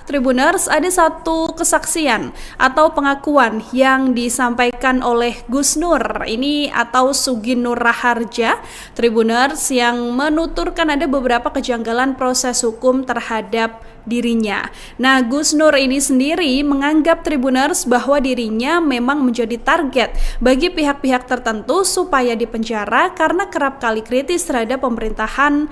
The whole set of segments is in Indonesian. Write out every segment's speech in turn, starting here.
Tribuners, ada satu kesaksian atau pengakuan yang disampaikan oleh Gus Nur ini atau Sugi Nur Raharja, Tribuners, yang menuturkan ada beberapa kejanggalan proses hukum terhadap dirinya. Nah, Gus Nur ini sendiri menganggap Tribuners bahwa dirinya memang menjadi target bagi pihak-pihak tertentu supaya dipenjara karena kerap kali kritis terhadap pemerintahan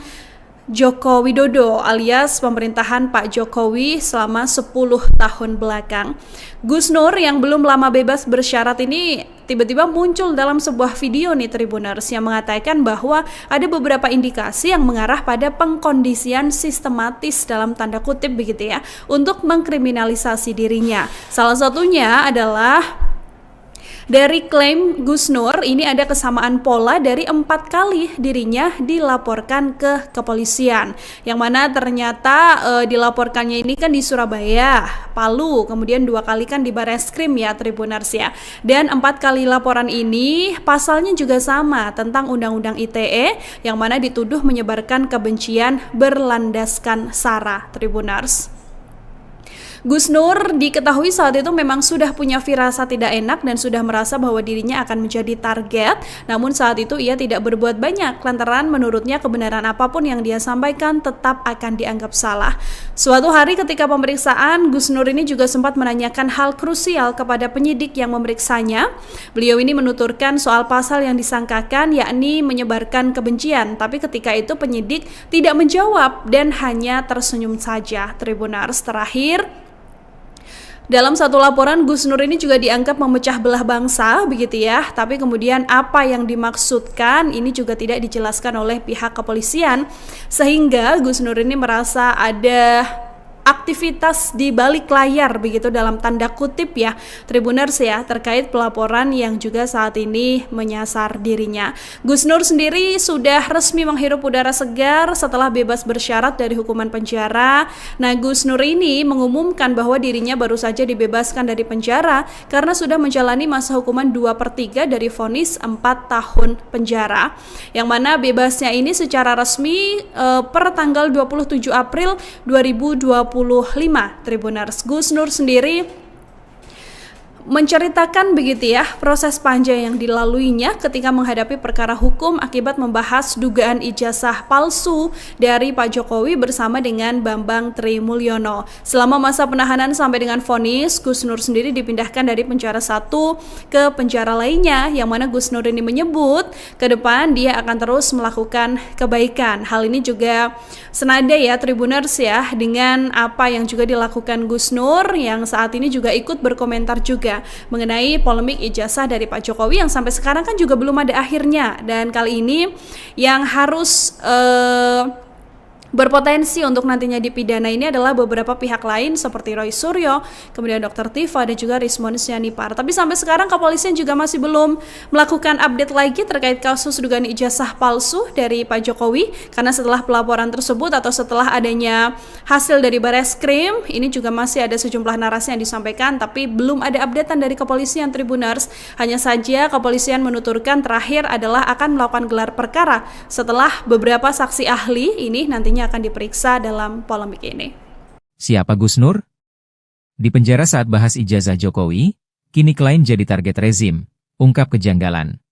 Joko Widodo alias pemerintahan Pak Jokowi selama 10 tahun belakang. Gus Nur yang belum lama bebas bersyarat ini tiba-tiba muncul dalam sebuah video nih Tribuners yang mengatakan bahwa ada beberapa indikasi yang mengarah pada pengkondisian sistematis dalam tanda kutip begitu ya untuk mengkriminalisasi dirinya. Salah satunya adalah dari klaim Gus Nur ini ada kesamaan pola dari 4 kali dirinya dilaporkan ke kepolisian, yang mana ternyata dilaporkannya ini kan di Surabaya, Palu, kemudian 2 kali kan di Bareskrim ya Tribuners ya, dan 4 kali laporan ini pasalnya juga sama tentang Undang-Undang ITE yang mana dituduh menyebarkan kebencian berlandaskan SARA Tribuners. Gus Nur diketahui saat itu memang sudah punya firasat tidak enak dan sudah merasa bahwa dirinya akan menjadi target, namun saat itu ia tidak berbuat banyak lantaran menurutnya kebenaran apapun yang dia sampaikan tetap akan dianggap salah. Suatu hari ketika pemeriksaan, Gus Nur ini juga sempat menanyakan hal krusial kepada penyidik yang memeriksanya. Beliau ini menuturkan soal pasal yang disangkakan yakni menyebarkan kebencian, tapi ketika itu penyidik tidak menjawab dan hanya tersenyum saja. Tribuners, terakhir dalam satu laporan, Gus Nur ini juga dianggap memecah belah bangsa, begitu ya. Tapi kemudian apa yang dimaksudkan ini juga tidak dijelaskan oleh pihak kepolisian, sehingga Gus Nur ini merasa ada aktivitas di balik layar begitu dalam tanda kutip ya Tribuners ya terkait pelaporan yang juga saat ini menyasar dirinya. Gus Nur sendiri sudah resmi menghirup udara segar setelah bebas bersyarat dari hukuman penjara. Nah, Gus Nur ini mengumumkan bahwa dirinya baru saja dibebaskan dari penjara karena sudah menjalani masa hukuman 2/3 dari vonis 4 tahun penjara, yang mana bebasnya ini secara resmi per tanggal 27 April 2025 Tribuners. Gus Nur sendiri menceritakan begitu ya proses panjang yang dilaluinya ketika menghadapi perkara hukum akibat membahas dugaan ijazah palsu dari Pak Jokowi bersama dengan Bambang Trimulyono. Selama masa penahanan sampai dengan vonis, Gus Nur sendiri dipindahkan dari penjara satu ke penjara lainnya, yang mana Gus Nur ini menyebut ke depan dia akan terus melakukan kebaikan. Hal ini juga senada ya Tribuners ya dengan apa yang juga dilakukan Gus Nur yang saat ini juga ikut berkomentar juga mengenai polemik ijazah dari Pak Jokowi yang sampai sekarang kan juga belum ada akhirnya, dan kali ini yang harus berpotensi untuk nantinya dipidana ini adalah beberapa pihak lain seperti Roy Suryo, kemudian Dr. Tifa dan juga Rismon Sianipar. Tapi sampai sekarang kepolisian juga masih belum melakukan update lagi terkait kasus dugaan ijazah palsu dari Pak Jokowi, karena setelah pelaporan tersebut atau setelah adanya hasil dari Bareskrim, ini juga masih ada sejumlah narasi yang disampaikan tapi belum ada updatean dari kepolisian Tribuners. Hanya saja kepolisian menuturkan terakhir adalah akan melakukan gelar perkara setelah beberapa saksi ahli ini nantinya akan diperiksa dalam polemik ini. Siapa Gus Nur? Di penjara saat bahas ijazah Jokowi, kini klien jadi target rezim, ungkap kejanggalan.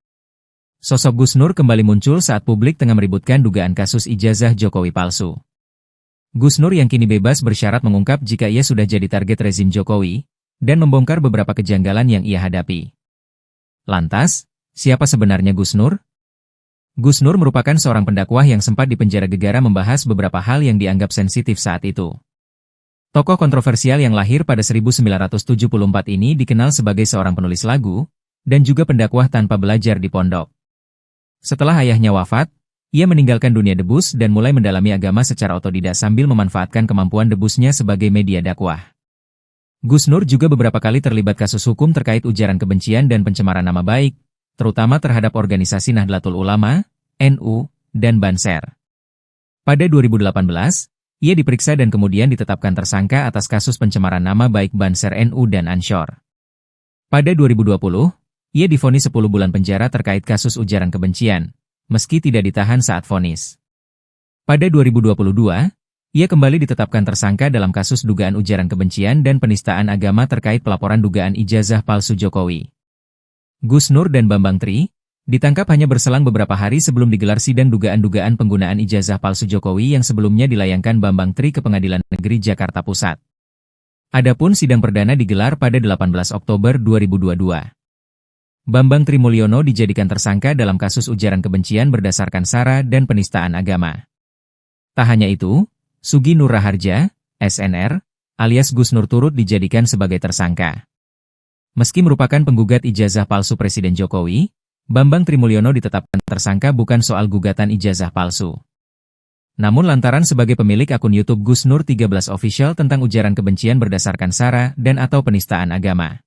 Sosok Gus Nur kembali muncul saat publik tengah meributkan dugaan kasus ijazah Jokowi palsu. Gus Nur yang kini bebas bersyarat mengungkap jika ia sudah jadi target rezim Jokowi, dan membongkar beberapa kejanggalan yang ia hadapi. Lantas, siapa sebenarnya Gus Nur? Gus Nur merupakan seorang pendakwah yang sempat dipenjara gegara membahas beberapa hal yang dianggap sensitif saat itu. Tokoh kontroversial yang lahir pada 1974 ini dikenal sebagai seorang penulis lagu, dan juga pendakwah tanpa belajar di pondok. Setelah ayahnya wafat, ia meninggalkan dunia debus dan mulai mendalami agama secara otodidak sambil memanfaatkan kemampuan debusnya sebagai media dakwah. Gus Nur juga beberapa kali terlibat kasus hukum terkait ujaran kebencian dan pencemaran nama baik, terutama terhadap organisasi Nahdlatul Ulama, NU, dan Banser. Pada 2018, ia diperiksa dan kemudian ditetapkan tersangka atas kasus pencemaran nama baik Banser NU dan Ansor. Pada 2020, ia divonis 10 bulan penjara terkait kasus ujaran kebencian, meski tidak ditahan saat vonis. Pada 2022, Ia kembali ditetapkan tersangka dalam kasus dugaan ujaran kebencian dan penistaan agama terkait pelaporan dugaan ijazah palsu Jokowi. Gus Nur dan Bambang Tri ditangkap hanya berselang beberapa hari sebelum digelar sidang dugaan-dugaan penggunaan ijazah palsu Jokowi yang sebelumnya dilayangkan Bambang Tri ke Pengadilan Negeri Jakarta Pusat. Adapun sidang perdana digelar pada 18 Oktober 2022. Bambang Tri Mulyono dijadikan tersangka dalam kasus ujaran kebencian berdasarkan sara dan penistaan agama. Tak hanya itu, Sugi Nur Raharja, SNR, alias Gus Nur turut dijadikan sebagai tersangka. Meski merupakan penggugat ijazah palsu Presiden Jokowi, Bambang Tri Mulyono ditetapkan tersangka bukan soal gugatan ijazah palsu. Namun lantaran sebagai pemilik akun YouTube Gus Nur 13 Official tentang ujaran kebencian berdasarkan sara dan atau penistaan agama.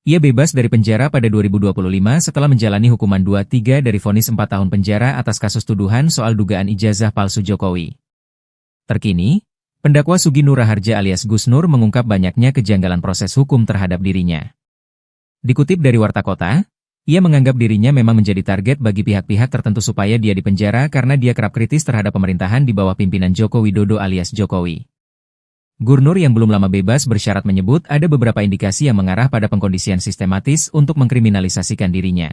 Ia bebas dari penjara pada 2025 setelah menjalani hukuman 2/3 dari vonis 4 tahun penjara atas kasus tuduhan soal dugaan ijazah palsu Jokowi. Terkini, pendakwa Sugi Nur Raharja alias Gus Nur mengungkap banyaknya kejanggalan proses hukum terhadap dirinya. Dikutip dari Warta Kota, ia menganggap dirinya memang menjadi target bagi pihak-pihak tertentu supaya dia dipenjara karena dia kerap kritis terhadap pemerintahan di bawah pimpinan Joko Widodo alias Jokowi. Gubernur yang belum lama bebas bersyarat menyebut ada beberapa indikasi yang mengarah pada pengkondisian sistematis untuk mengkriminalisasikan dirinya.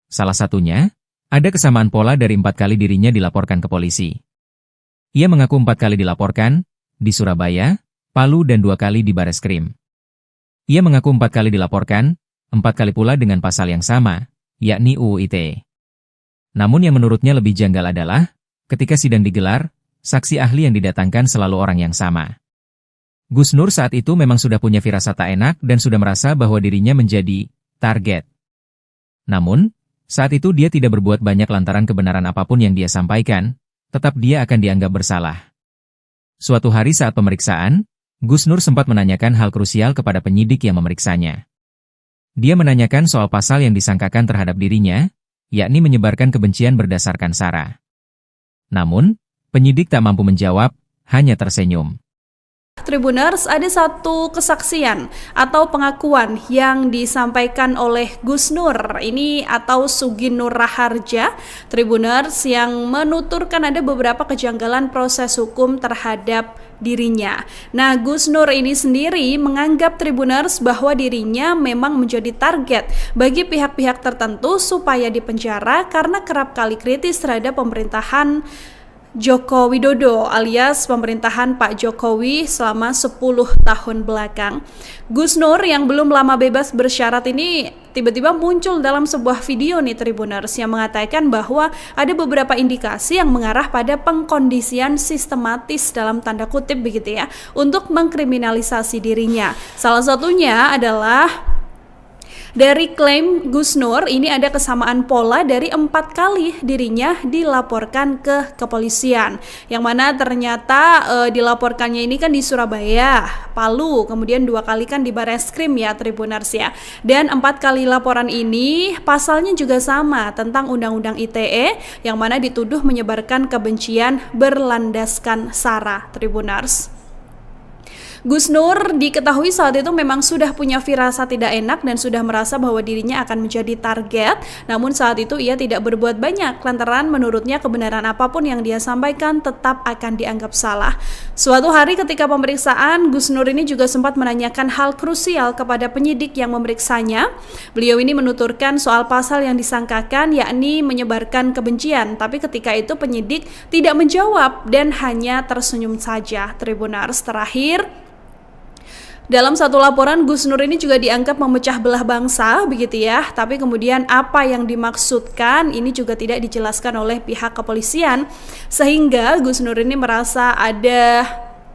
Salah satunya, ada kesamaan pola dari 4 kali dirinya dilaporkan ke polisi. Ia mengaku 4 kali dilaporkan, di Surabaya, Palu dan 2 kali di Bareskrim. Ia mengaku 4 kali dilaporkan, 4 kali pula dengan pasal yang sama, yakni UU ITE. Namun yang menurutnya lebih janggal adalah, ketika sidang digelar, saksi ahli yang didatangkan selalu orang yang sama. Gus Nur saat itu memang sudah punya firasat tak enak dan sudah merasa bahwa dirinya menjadi target. Namun, saat itu dia tidak berbuat banyak lantaran kebenaran apapun yang dia sampaikan, tetap dia akan dianggap bersalah. Suatu hari saat pemeriksaan, Gus Nur sempat menanyakan hal krusial kepada penyidik yang memeriksanya. Dia menanyakan soal pasal yang disangkakan terhadap dirinya, yakni menyebarkan kebencian berdasarkan sara. Namun, penyidik tak mampu menjawab, hanya tersenyum. Tribuners, ada satu kesaksian atau pengakuan yang disampaikan oleh Gus Nur ini atau Sugi Nur Raharja, Tribuners, yang menuturkan ada beberapa kejanggalan proses hukum terhadap dirinya. Nah, Gus Nur ini sendiri menganggap Tribuners bahwa dirinya memang menjadi target bagi pihak-pihak tertentu supaya dipenjara karena kerap kali kritis terhadap pemerintahan Joko Widodo alias pemerintahan Pak Jokowi selama 10 tahun belakang. Gus Nur yang belum lama bebas bersyarat ini tiba-tiba muncul dalam sebuah video nih Tribuners yang mengatakan bahwa ada beberapa indikasi yang mengarah pada pengkondisian sistematis dalam tanda kutip begitu ya untuk mengkriminalisasi dirinya. Salah satunya adalah dari klaim Gus Nur ini ada kesamaan pola dari 4 kali dirinya dilaporkan ke kepolisian. Yang mana ternyata dilaporkannya ini kan di Surabaya, Palu, kemudian 2 kali kan di Bareskrim ya Tribuners ya. Dan 4 kali laporan ini pasalnya juga sama tentang Undang-Undang ITE yang mana dituduh menyebarkan kebencian berlandaskan sara Tribuners. Gus Nur diketahui saat itu memang sudah punya firasat tidak enak dan sudah merasa bahwa dirinya akan menjadi target, namun saat itu ia tidak berbuat banyak lantaran menurutnya kebenaran apapun yang dia sampaikan tetap akan dianggap salah. Suatu hari ketika pemeriksaan, Gus Nur ini juga sempat menanyakan hal krusial kepada penyidik yang memeriksanya. Beliau ini menuturkan soal pasal yang disangkakan yakni menyebarkan kebencian, tapi ketika itu penyidik tidak menjawab dan hanya tersenyum saja. Tribuners, terakhir dalam satu laporan, Gus Nur ini juga dianggap memecah belah bangsa, begitu ya. Tapi kemudian apa yang dimaksudkan ini juga tidak dijelaskan oleh pihak kepolisian. Sehingga Gus Nur ini merasa ada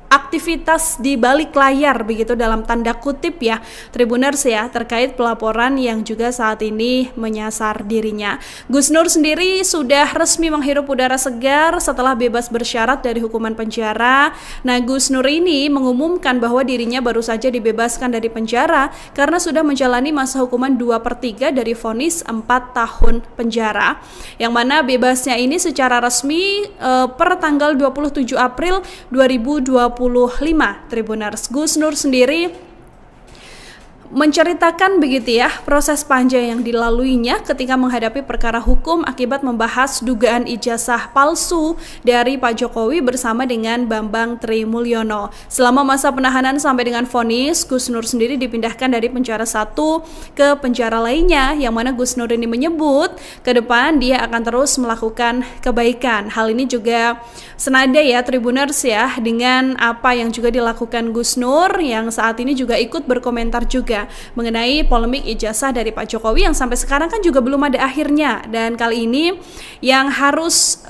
aktivitas di balik layar begitu dalam tanda kutip ya Tribuners ya terkait pelaporan yang juga saat ini menyasar dirinya. Gus Nur sendiri sudah resmi menghirup udara segar setelah bebas bersyarat dari hukuman penjara. Nah, Gus Nur ini mengumumkan bahwa dirinya baru saja dibebaskan dari penjara karena sudah menjalani masa hukuman 2/3 dari vonis 4 tahun penjara. Yang mana bebasnya ini secara resmi per tanggal 27 April 2025 Tribuners. Gus Nur sendiri menceritakan begitu ya proses panjang yang dilaluinya ketika menghadapi perkara hukum akibat membahas dugaan ijazah palsu dari Pak Jokowi bersama dengan Bambang Trimulyono. Selama masa penahanan sampai dengan vonis, Gus Nur sendiri dipindahkan dari penjara satu ke penjara lainnya, yang mana Gus Nur ini menyebut ke depan dia akan terus melakukan kebaikan. Hal ini juga senada ya Tribuners ya dengan apa yang juga dilakukan Gus Nur yang saat ini juga ikut berkomentar juga mengenai polemik ijazah dari Pak Jokowi yang sampai sekarang kan juga belum ada akhirnya, dan kali ini yang harus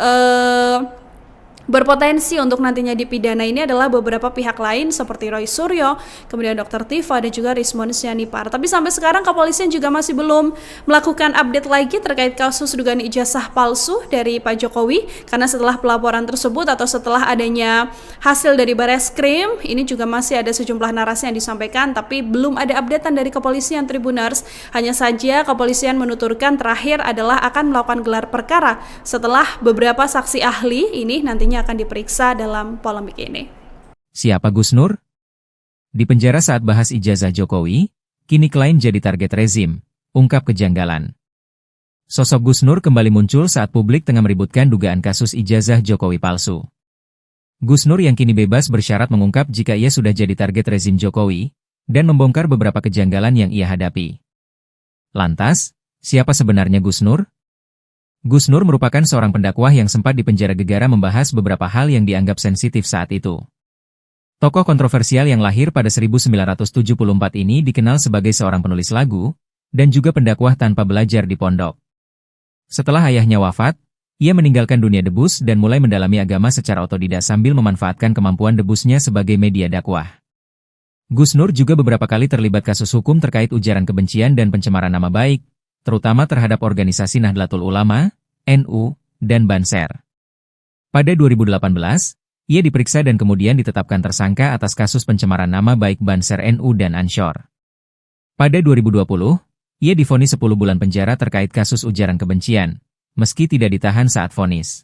berpotensi untuk nantinya dipidana ini adalah beberapa pihak lain seperti Roy Suryo, kemudian Dr. Tifa dan juga Rismon Sianipar. Tapi sampai sekarang kepolisian juga masih belum melakukan update lagi terkait kasus dugaan ijazah palsu dari Pak Jokowi, karena setelah pelaporan tersebut atau setelah adanya hasil dari Bareskrim, ini juga masih ada sejumlah narasi yang disampaikan tapi belum ada updatean dari kepolisian Tribuners. Hanya saja kepolisian menuturkan terakhir adalah akan melakukan gelar perkara setelah beberapa saksi ahli ini nantinya akan diperiksa dalam polemik ini. Siapa Gus Nur? Di penjara saat bahas ijazah Jokowi, kini klaim jadi target rezim, ungkap kejanggalan. Sosok Gus Nur kembali muncul saat publik tengah meributkan dugaan kasus ijazah Jokowi palsu. Gus Nur yang kini bebas bersyarat mengungkap jika ia sudah jadi target rezim Jokowi, dan membongkar beberapa kejanggalan yang ia hadapi. Lantas, siapa sebenarnya Gus Nur? Gus Nur merupakan seorang pendakwah yang sempat dipenjara gegara membahas beberapa hal yang dianggap sensitif saat itu. Tokoh kontroversial yang lahir pada 1974 ini dikenal sebagai seorang penulis lagu, dan juga pendakwah tanpa belajar di pondok. Setelah ayahnya wafat, ia meninggalkan dunia debus dan mulai mendalami agama secara otodidak sambil memanfaatkan kemampuan debusnya sebagai media dakwah. Gus Nur juga beberapa kali terlibat kasus hukum terkait ujaran kebencian dan pencemaran nama baik, terutama terhadap organisasi Nahdlatul Ulama, NU, dan Banser. Pada 2018, ia diperiksa dan kemudian ditetapkan tersangka atas kasus pencemaran nama baik Banser NU dan Ansor. Pada 2020, ia divonis 10 bulan penjara terkait kasus ujaran kebencian, meski tidak ditahan saat vonis.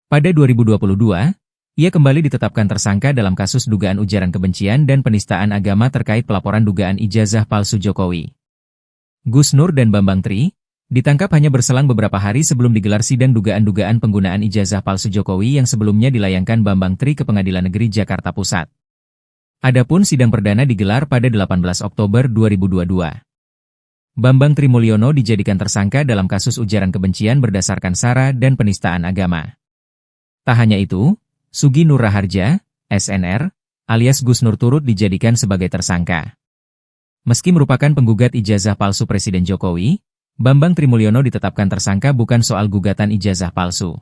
Pada 2022, ia kembali ditetapkan tersangka dalam kasus dugaan ujaran kebencian dan penistaan agama terkait pelaporan dugaan ijazah palsu Jokowi. Gus Nur dan Bambang Tri ditangkap hanya berselang beberapa hari sebelum digelar sidang dugaan-dugaan penggunaan ijazah palsu Jokowi yang sebelumnya dilayangkan Bambang Tri ke Pengadilan Negeri Jakarta Pusat. Adapun sidang perdana digelar pada 18 Oktober 2022. Bambang Trimulyono dijadikan tersangka dalam kasus ujaran kebencian berdasarkan sara dan penistaan agama. Tak hanya itu, Sugi Nur Raharja, SNR, alias Gus Nur turut dijadikan sebagai tersangka. Meski merupakan penggugat ijazah palsu Presiden Jokowi, Bambang Trimulyono ditetapkan tersangka bukan soal gugatan ijazah palsu.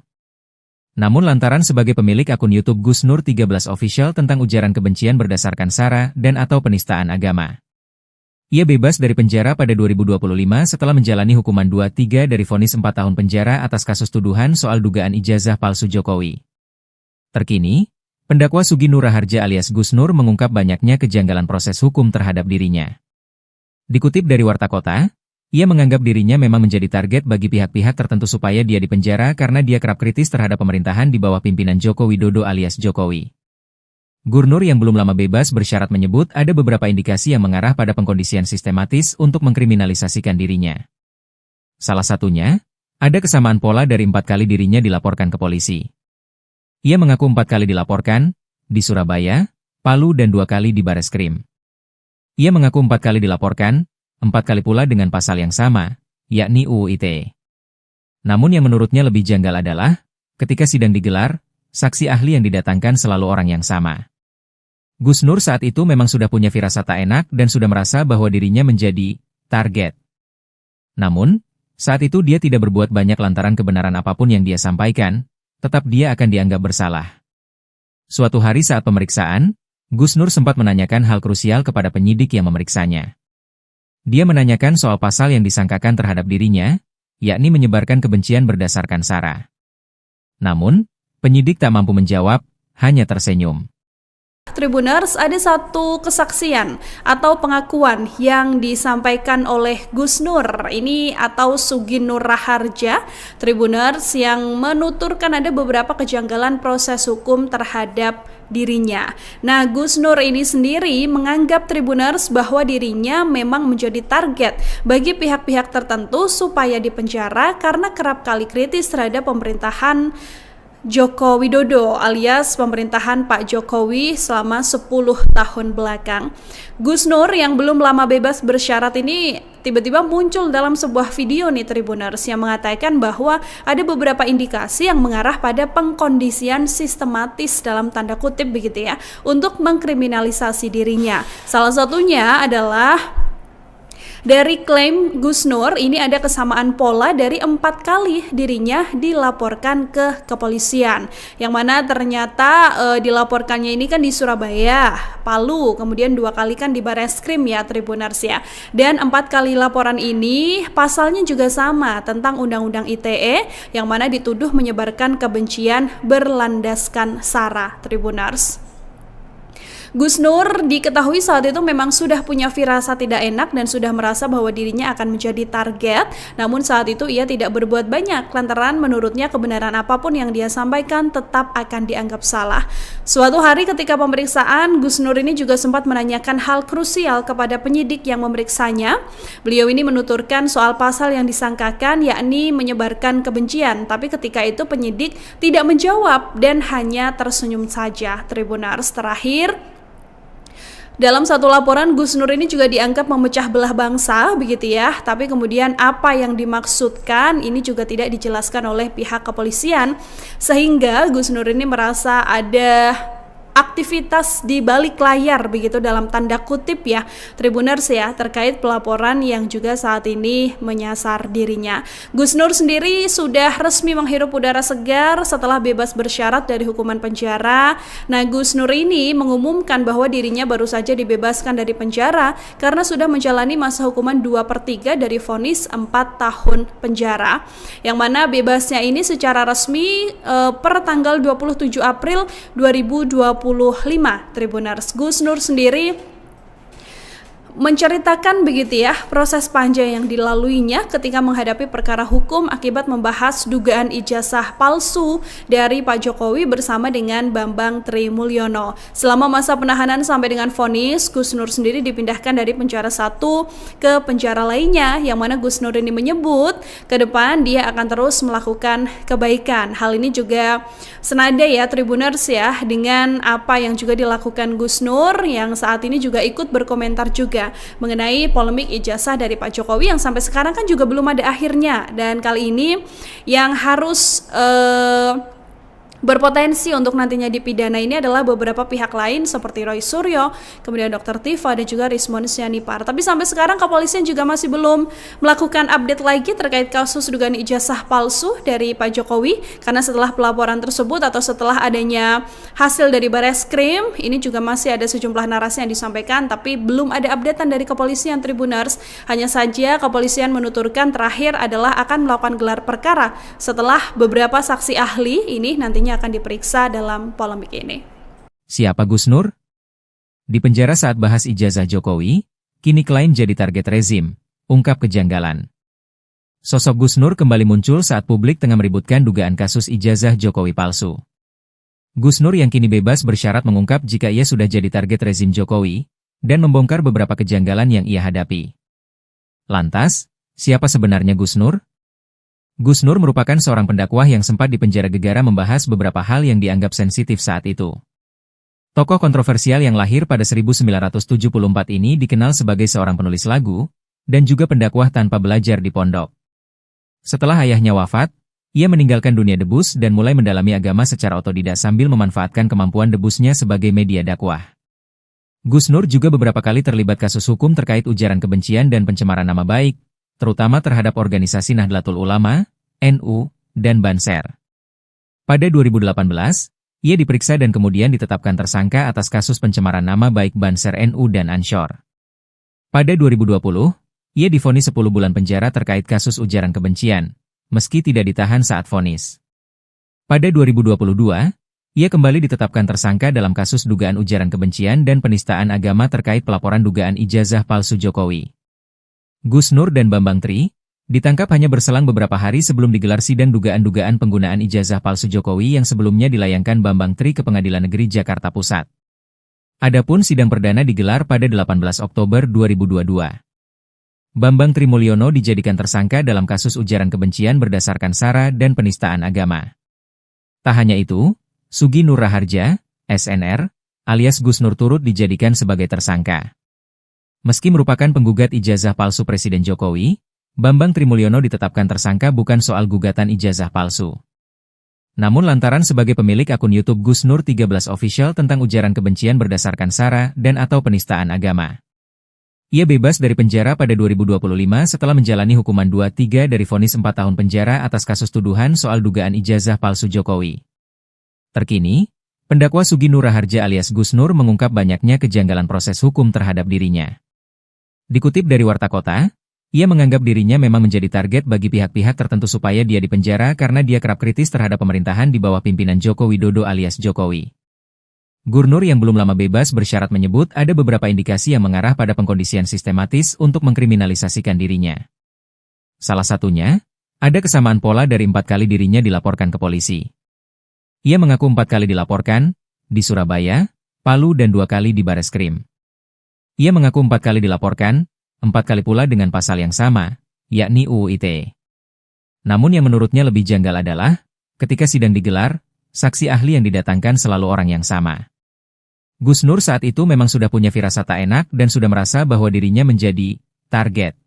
Namun lantaran sebagai pemilik akun YouTube Gus Nur 13 Official tentang ujaran kebencian berdasarkan sara dan atau penistaan agama. Ia bebas dari penjara pada 2025 setelah menjalani hukuman 2/3 dari vonis 4 tahun penjara atas kasus tuduhan soal dugaan ijazah palsu Jokowi. Terkini, pendakwa Sugi Nur Raharja alias Gus Nur mengungkap banyaknya kejanggalan proses hukum terhadap dirinya. Dikutip dari Warta Kota, ia menganggap dirinya memang menjadi target bagi pihak-pihak tertentu supaya dia dipenjara karena dia kerap kritis terhadap pemerintahan di bawah pimpinan Joko Widodo alias Jokowi. Gubernur yang belum lama bebas bersyarat menyebut ada beberapa indikasi yang mengarah pada pengkondisian sistematis untuk mengkriminalisasikan dirinya. Salah satunya, ada kesamaan pola dari 4 kali dirinya dilaporkan ke polisi. Ia mengaku 4 kali dilaporkan, di Surabaya, Palu dan 2 kali di Bareskrim. Ia mengaku 4 kali dilaporkan, 4 kali pula dengan pasal yang sama, yakni UU ITE. Namun yang menurutnya lebih janggal adalah, ketika sidang digelar, saksi ahli yang didatangkan selalu orang yang sama. Gus Nur saat itu memang sudah punya firasat tak enak dan sudah merasa bahwa dirinya menjadi target. Namun, saat itu dia tidak berbuat banyak lantaran kebenaran apapun yang dia sampaikan, tetap dia akan dianggap bersalah. Suatu hari saat pemeriksaan, Gus Nur sempat menanyakan hal krusial kepada penyidik yang memeriksanya. Dia menanyakan soal pasal yang disangkakan terhadap dirinya, yakni menyebarkan kebencian berdasarkan sara. Namun, penyidik tak mampu menjawab, hanya tersenyum. Tribuners, ada satu kesaksian atau pengakuan yang disampaikan oleh Gus Nur ini atau Sugi Nur Raharja, Tribuners, yang menuturkan ada beberapa kejanggalan proses hukum terhadap dirinya. Nah, Gus Nur ini sendiri menganggap Tribuners bahwa dirinya memang menjadi target bagi pihak-pihak tertentu supaya dipenjara karena kerap kali kritis terhadap pemerintahan Joko Widodo alias pemerintahan Pak Jokowi selama 10 tahun belakang. Gus Nur yang belum lama bebas bersyarat ini tiba-tiba muncul dalam sebuah video nih Tribuners yang mengatakan bahwa ada beberapa indikasi yang mengarah pada pengkondisian sistematis dalam tanda kutip begitu ya untuk mengkriminalisasi dirinya. Salah satunya adalah dari klaim Gus Nur ini ada kesamaan pola dari 4 kali dirinya dilaporkan ke kepolisian, yang mana ternyata dilaporkannya ini kan di Surabaya, Palu, kemudian 2 kali kan di Bareskrim ya Tribuners ya, dan 4 kali laporan ini pasalnya juga sama tentang Undang-Undang ITE yang mana dituduh menyebarkan kebencian berlandaskan SARA Tribuners. Gus Nur diketahui saat itu memang sudah punya firasat tidak enak dan sudah merasa bahwa dirinya akan menjadi target, namun saat itu ia tidak berbuat banyak lantaran menurutnya kebenaran apapun yang dia sampaikan tetap akan dianggap salah. Suatu hari ketika pemeriksaan, Gus Nur ini juga sempat menanyakan hal krusial kepada penyidik yang memeriksanya. Beliau ini menuturkan soal pasal yang disangkakan yakni menyebarkan kebencian, tapi ketika itu penyidik tidak menjawab dan hanya tersenyum saja. Tribuners, terakhir dalam satu laporan, Gus Nur ini juga dianggap memecah belah bangsa, begitu ya. Tapi kemudian apa yang dimaksudkan ini juga tidak dijelaskan oleh pihak kepolisian, sehingga Gus Nur ini merasa ada aktivitas di balik layar begitu dalam tanda kutip ya Tribuners ya terkait pelaporan yang juga saat ini menyasar dirinya. Gus Nur sendiri sudah resmi menghirup udara segar setelah bebas bersyarat dari hukuman penjara. Nah, Gus Nur ini mengumumkan bahwa dirinya baru saja dibebaskan dari penjara karena sudah menjalani masa hukuman 2/3 dari vonis 4 tahun penjara, yang mana bebasnya ini secara resmi per tanggal 27 April 2025 Tribuners. Gus Nur sendiri menceritakan begitu ya proses panjang yang dilaluinya ketika menghadapi perkara hukum akibat membahas dugaan ijazah palsu dari Pak Jokowi bersama dengan Bambang Trimulyono. Selama masa penahanan sampai dengan vonis, Gus Nur sendiri dipindahkan dari penjara satu ke penjara lainnya, yang mana Gus Nur ini menyebut ke depan dia akan terus melakukan kebaikan. Hal ini juga senada ya Tribuners ya dengan apa yang juga dilakukan Gus Nur yang saat ini juga ikut berkomentar juga mengenai polemik ijazah dari Pak Jokowi yang sampai sekarang kan juga belum ada akhirnya, dan kali ini yang harus berpotensi untuk nantinya dipidana ini adalah beberapa pihak lain seperti Roy Suryo, kemudian Dr. Tifa dan juga Rismon Sianipar. Tapi sampai sekarang kepolisian juga masih belum melakukan update lagi terkait kasus dugaan ijazah palsu dari Pak Jokowi, karena setelah pelaporan tersebut atau setelah adanya hasil dari Bareskrim, ini juga masih ada sejumlah narasi yang disampaikan tapi belum ada updatean dari kepolisian Tribuners. Hanya saja kepolisian menuturkan terakhir adalah akan melakukan gelar perkara setelah beberapa saksi ahli ini nantinya akan diperiksa dalam polemik ini. Siapa Gus Nur? Di penjara saat bahas ijazah Jokowi, kini klaim jadi target rezim, ungkap kejanggalan. Sosok Gus Nur kembali muncul saat publik tengah meributkan dugaan kasus ijazah Jokowi palsu. Gus Nur yang kini bebas bersyarat mengungkap jika ia sudah jadi target rezim Jokowi, dan membongkar beberapa kejanggalan yang ia hadapi. Lantas, siapa sebenarnya Gus Nur? Gus Nur merupakan seorang pendakwah yang sempat dipenjara gegara membahas beberapa hal yang dianggap sensitif saat itu. Tokoh kontroversial yang lahir pada 1974 ini dikenal sebagai seorang penulis lagu, dan juga pendakwah tanpa belajar di pondok. Setelah ayahnya wafat, ia meninggalkan dunia debus dan mulai mendalami agama secara otodidak sambil memanfaatkan kemampuan debusnya sebagai media dakwah. Gus Nur juga beberapa kali terlibat kasus hukum terkait ujaran kebencian dan pencemaran nama baik, terutama terhadap organisasi Nahdlatul Ulama, NU, dan Banser. Pada 2018, ia diperiksa dan kemudian ditetapkan tersangka atas kasus pencemaran nama baik Banser NU dan Ansor. Pada 2020, ia divonis 10 bulan penjara terkait kasus ujaran kebencian, meski tidak ditahan saat vonis. Pada 2022, Ia kembali ditetapkan tersangka dalam kasus dugaan ujaran kebencian dan penistaan agama terkait pelaporan dugaan ijazah palsu Jokowi. Gus Nur dan Bambang Tri ditangkap hanya berselang beberapa hari sebelum digelar sidang dugaan-dugaan penggunaan ijazah palsu Jokowi yang sebelumnya dilayangkan Bambang Tri ke Pengadilan Negeri Jakarta Pusat. Adapun sidang perdana digelar pada 18 Oktober 2022. Bambang Tri Mulyono dijadikan tersangka dalam kasus ujaran kebencian berdasarkan sara dan penistaan agama. Tak hanya itu, Sugi Nur Raharja, SNR, alias Gus Nur turut dijadikan sebagai tersangka. Meski merupakan penggugat ijazah palsu Presiden Jokowi, Bambang Tri Mulyono ditetapkan tersangka bukan soal gugatan ijazah palsu. Namun lantaran sebagai pemilik akun YouTube Gus Nur 13 Official tentang ujaran kebencian berdasarkan sara dan atau penistaan agama. Ia bebas dari penjara pada 2025 setelah menjalani hukuman 2/3 dari vonis 4 tahun penjara atas kasus tuduhan soal dugaan ijazah palsu Jokowi. Terkini, pendakwa Sugi Nur Raharja alias Gus Nur mengungkap banyaknya kejanggalan proses hukum terhadap dirinya. Dikutip dari Warta Kota, ia menganggap dirinya memang menjadi target bagi pihak-pihak tertentu supaya dia dipenjara karena dia kerap kritis terhadap pemerintahan di bawah pimpinan Joko Widodo alias Jokowi. Gurnur yang belum lama bebas bersyarat menyebut ada beberapa indikasi yang mengarah pada pengkondisian sistematis untuk mengkriminalisasikan dirinya. Salah satunya, ada kesamaan pola dari 4 kali dirinya dilaporkan ke polisi. Ia mengaku 4 kali dilaporkan, di Surabaya, Palu dan 2 kali di Bareskrim. Ia mengaku 4 kali dilaporkan, 4 kali pula dengan pasal yang sama, yakni UU ITE. Namun yang menurutnya lebih janggal adalah, ketika sidang digelar, saksi ahli yang didatangkan selalu orang yang sama. Gus Nur saat itu memang sudah punya firasat tak enak dan sudah merasa bahwa dirinya menjadi target.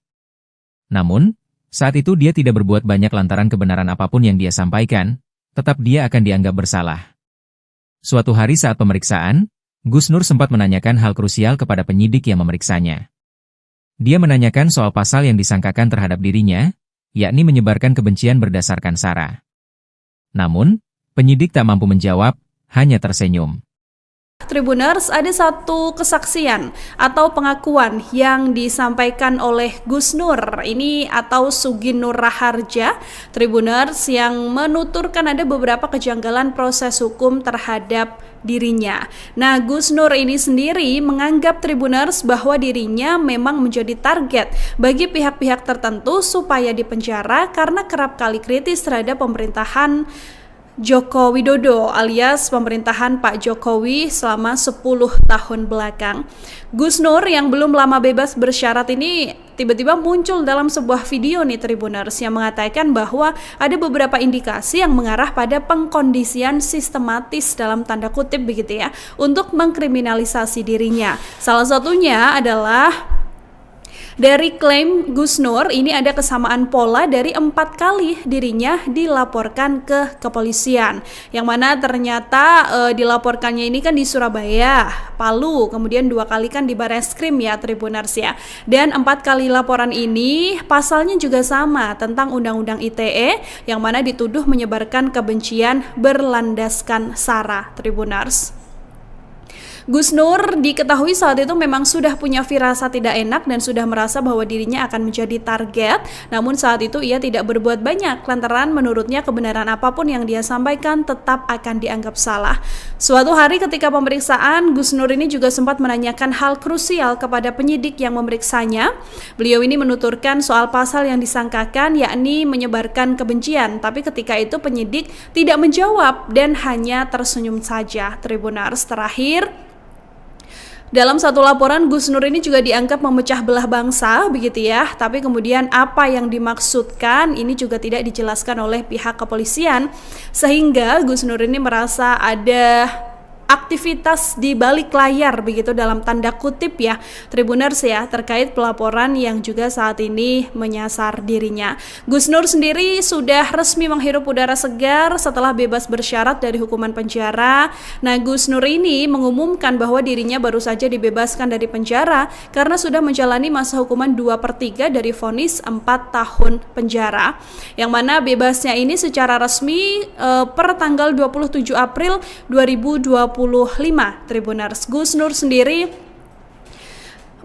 Namun, saat itu dia tidak berbuat banyak lantaran kebenaran apapun yang dia sampaikan, tetap dia akan dianggap bersalah. Suatu hari saat pemeriksaan, Gus Nur sempat menanyakan hal krusial kepada penyidik yang memeriksanya. Dia menanyakan soal pasal yang disangkakan terhadap dirinya, yakni menyebarkan kebencian berdasarkan sara. Namun, penyidik tak mampu menjawab, hanya tersenyum. Tribuners, ada satu kesaksian atau pengakuan yang disampaikan oleh Gus Nur ini atau Sugi Nur Raharja, Tribuners, yang menuturkan ada beberapa kejanggalan proses hukum terhadap dirinya. Nah, Gus Nur ini sendiri menganggap Tribuners bahwa dirinya memang menjadi target bagi pihak-pihak tertentu supaya dipenjara karena kerap kali kritis terhadap pemerintahan Joko Widodo alias pemerintahan Pak Jokowi selama 10 tahun belakang. Gus Nur yang belum lama bebas bersyarat ini tiba-tiba muncul dalam sebuah video nih Tribuners yang mengatakan bahwa ada beberapa indikasi yang mengarah pada pengkondisian sistematis dalam tanda kutip begitu ya untuk mengkriminalisasi dirinya. Salah satunya adalah dari klaim Gus Nur ini ada kesamaan pola dari 4 kali dirinya dilaporkan ke kepolisian. Yang mana ternyata dilaporkannya ini kan di Surabaya, Palu, kemudian 2 kali kan di Bareskrim ya Tribuners ya. Dan 4 kali laporan ini pasalnya juga sama tentang Undang-Undang ITE yang mana dituduh menyebarkan kebencian berlandaskan sara Tribuners. Gus Nur diketahui saat itu memang sudah punya firasat tidak enak dan sudah merasa bahwa dirinya akan menjadi target. Namun saat itu ia tidak berbuat banyak lantaran menurutnya kebenaran apapun yang dia sampaikan tetap akan dianggap salah. Suatu hari ketika pemeriksaan, Gus Nur ini juga sempat menanyakan hal krusial kepada penyidik yang memeriksanya. Beliau ini menuturkan soal pasal yang disangkakan yakni menyebarkan kebencian. Tapi ketika itu penyidik tidak menjawab dan hanya tersenyum saja. Tribuners, terakhir dalam satu laporan, Gus Nur ini juga dianggap memecah belah bangsa, begitu ya. Tapi kemudian apa yang dimaksudkan ini juga tidak dijelaskan oleh pihak kepolisian. Sehingga Gus Nur ini merasa ada aktivitas di balik layar begitu dalam tanda kutip ya Tribuners ya terkait pelaporan yang juga saat ini menyasar dirinya. Gus Nur sendiri sudah resmi menghirup udara segar setelah bebas bersyarat dari hukuman penjara. Nah, Gus Nur ini mengumumkan bahwa dirinya baru saja dibebaskan dari penjara karena sudah menjalani masa hukuman 2/3 dari vonis 4 tahun penjara. Yang mana bebasnya ini secara resmi per tanggal 27 April 2025 Tribuners. Gus Nur sendiri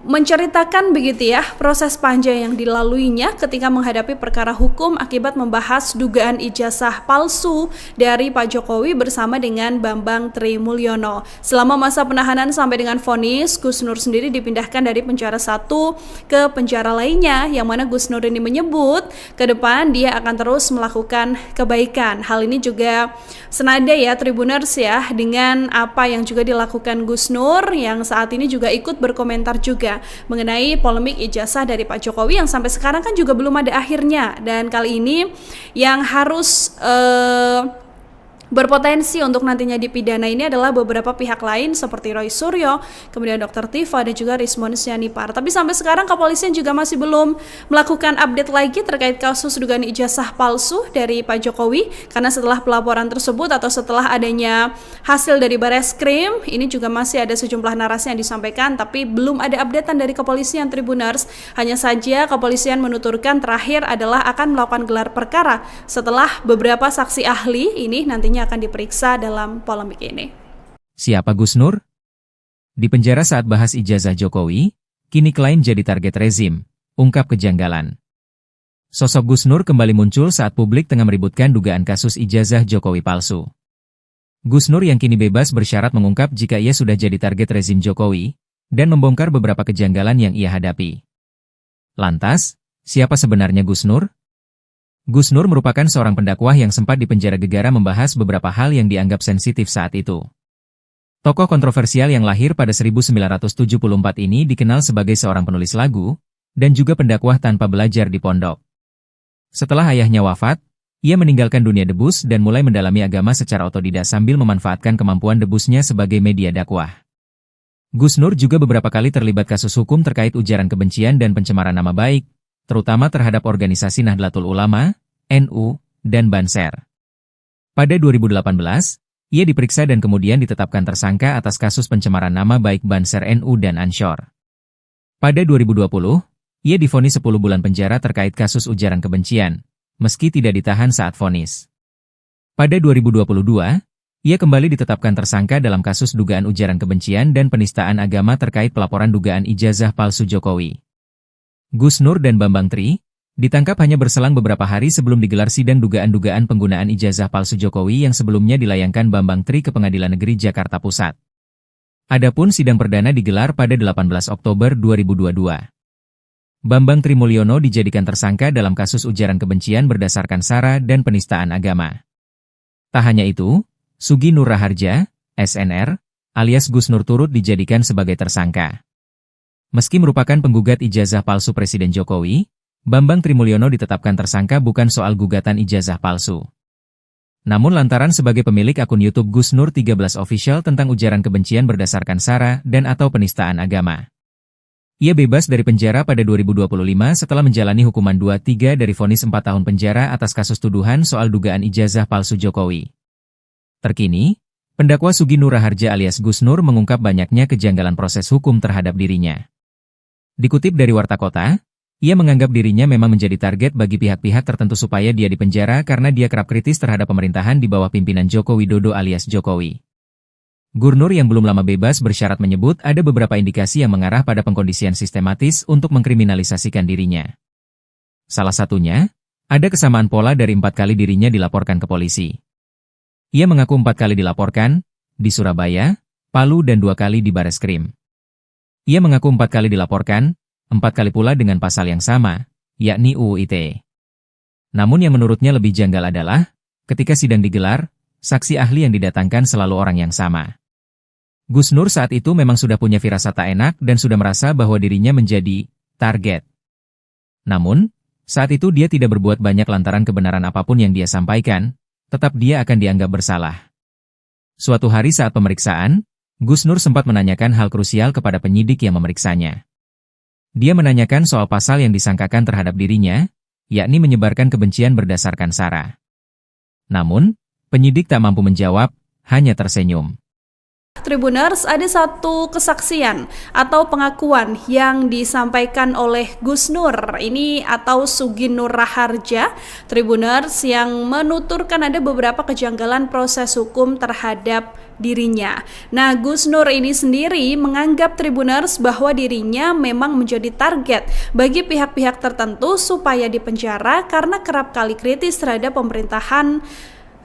menceritakan begitu ya proses panjang yang dilaluinya ketika menghadapi perkara hukum akibat membahas dugaan ijazah palsu dari Pak Jokowi bersama dengan Bambang Trimulyono. Selama masa penahanan sampai dengan vonis, Gus Nur sendiri dipindahkan dari penjara satu ke penjara lainnya, yang mana Gus Nur ini menyebut ke depan dia akan terus melakukan kebaikan. Hal ini juga senada ya Tribuners ya dengan apa yang juga dilakukan Gus Nur yang saat ini juga ikut berkomentar juga mengenai polemik ijazah dari Pak Jokowi yang sampai sekarang kan juga belum ada akhirnya, dan kali ini yang harus berpotensi untuk nantinya dipidana ini adalah beberapa pihak lain seperti Roy Suryo, kemudian Dr. Tifa dan juga Rismon Sianipar. Tapi sampai sekarang kepolisian juga masih belum melakukan update lagi terkait kasus dugaan ijazah palsu dari Pak Jokowi, karena setelah pelaporan tersebut atau setelah adanya hasil dari Bareskrim, ini juga masih ada sejumlah narasi yang disampaikan tapi belum ada updatean dari kepolisian Tribuners. Hanya saja kepolisian menuturkan terakhir adalah akan melakukan gelar perkara setelah beberapa saksi ahli ini nantinya akan diperiksa dalam polemik ini. Siapa Gus Nur? Di penjara saat bahas ijazah Jokowi, kini klien jadi target rezim, ungkap kejanggalan. Sosok Gus Nur kembali muncul saat publik tengah meributkan dugaan kasus ijazah Jokowi palsu. Gus Nur yang kini bebas bersyarat mengungkap jika ia sudah jadi target rezim Jokowi, dan membongkar beberapa kejanggalan yang ia hadapi. Lantas, siapa sebenarnya Gus Nur? Gus Nur merupakan seorang pendakwah yang sempat dipenjara gegara membahas beberapa hal yang dianggap sensitif saat itu. Tokoh kontroversial yang lahir pada 1974 ini dikenal sebagai seorang penulis lagu, dan juga pendakwah tanpa belajar di pondok. Setelah ayahnya wafat, ia meninggalkan dunia debus dan mulai mendalami agama secara otodidak sambil memanfaatkan kemampuan debusnya sebagai media dakwah. Gus Nur juga beberapa kali terlibat kasus hukum terkait ujaran kebencian dan pencemaran nama baik, terutama terhadap organisasi Nahdlatul Ulama, NU, dan Banser. Pada 2018, ia diperiksa dan kemudian ditetapkan tersangka atas kasus pencemaran nama baik Banser NU dan Ansyor. Pada 2020, ia divonis 10 bulan penjara terkait kasus ujaran kebencian, meski tidak ditahan saat vonis. Pada 2022, ia kembali ditetapkan tersangka dalam kasus dugaan ujaran kebencian dan penistaan agama terkait pelaporan dugaan ijazah palsu Jokowi. Gus Nur dan Bambang Tri ditangkap hanya berselang beberapa hari sebelum digelar sidang dugaan-dugaan penggunaan ijazah palsu Jokowi yang sebelumnya dilayangkan Bambang Tri ke Pengadilan Negeri Jakarta Pusat. Adapun sidang perdana digelar pada 18 Oktober 2022. Bambang Trimulyono dijadikan tersangka dalam kasus ujaran kebencian berdasarkan sara dan penistaan agama. Tak hanya itu, Sugi Nur Raharja, SNR, alias Gus Nur turut dijadikan sebagai tersangka. Meski merupakan penggugat ijazah palsu Presiden Jokowi, Bambang Trimulyono ditetapkan tersangka bukan soal gugatan ijazah palsu. Namun lantaran sebagai pemilik akun YouTube Gus Nur 13 Official tentang ujaran kebencian berdasarkan sara dan atau penistaan agama. Ia bebas dari penjara pada 2025 setelah menjalani hukuman 2/3 dari vonis 4 tahun penjara atas kasus tuduhan soal dugaan ijazah palsu Jokowi. Terkini, pendakwa Sugi Nur Raharja alias Gus Nur mengungkap banyaknya kejanggalan proses hukum terhadap dirinya. Dikutip dari Warta Kota, ia menganggap dirinya memang menjadi target bagi pihak-pihak tertentu supaya dia dipenjara karena dia kerap kritis terhadap pemerintahan di bawah pimpinan Joko Widodo alias Jokowi. Gurnur yang belum lama bebas bersyarat menyebut ada beberapa indikasi yang mengarah pada pengkondisian sistematis untuk mengkriminalisasikan dirinya. Salah satunya, ada kesamaan pola dari 4 kali dirinya dilaporkan ke polisi. Ia mengaku 4 kali dilaporkan, di Surabaya, Palu dan 2 kali di Bareskrim. Ia mengaku 4 kali dilaporkan, 4 kali pula dengan pasal yang sama, yakni UU ITE. Namun yang menurutnya lebih janggal adalah, ketika sidang digelar, saksi ahli yang didatangkan selalu orang yang sama. Gus Nur saat itu memang sudah punya firasat tak enak dan sudah merasa bahwa dirinya menjadi target. Namun, saat itu dia tidak berbuat banyak lantaran kebenaran apapun yang dia sampaikan, tetap dia akan dianggap bersalah. Suatu hari saat pemeriksaan, Gus Nur sempat menanyakan hal krusial kepada penyidik yang memeriksanya. Dia menanyakan soal pasal yang disangkakan terhadap dirinya, yakni menyebarkan kebencian berdasarkan sara. Namun, penyidik tak mampu menjawab, hanya tersenyum. Tribuners, ada satu kesaksian atau pengakuan yang disampaikan oleh Gus Nur ini atau Sugi Nur Raharja, Tribuners, yang menuturkan ada beberapa kejanggalan proses hukum terhadap dirinya. Nah, Gus Nur ini sendiri menganggap Tribuners bahwa dirinya memang menjadi target bagi pihak-pihak tertentu supaya dipenjara karena kerap kali kritis terhadap pemerintahan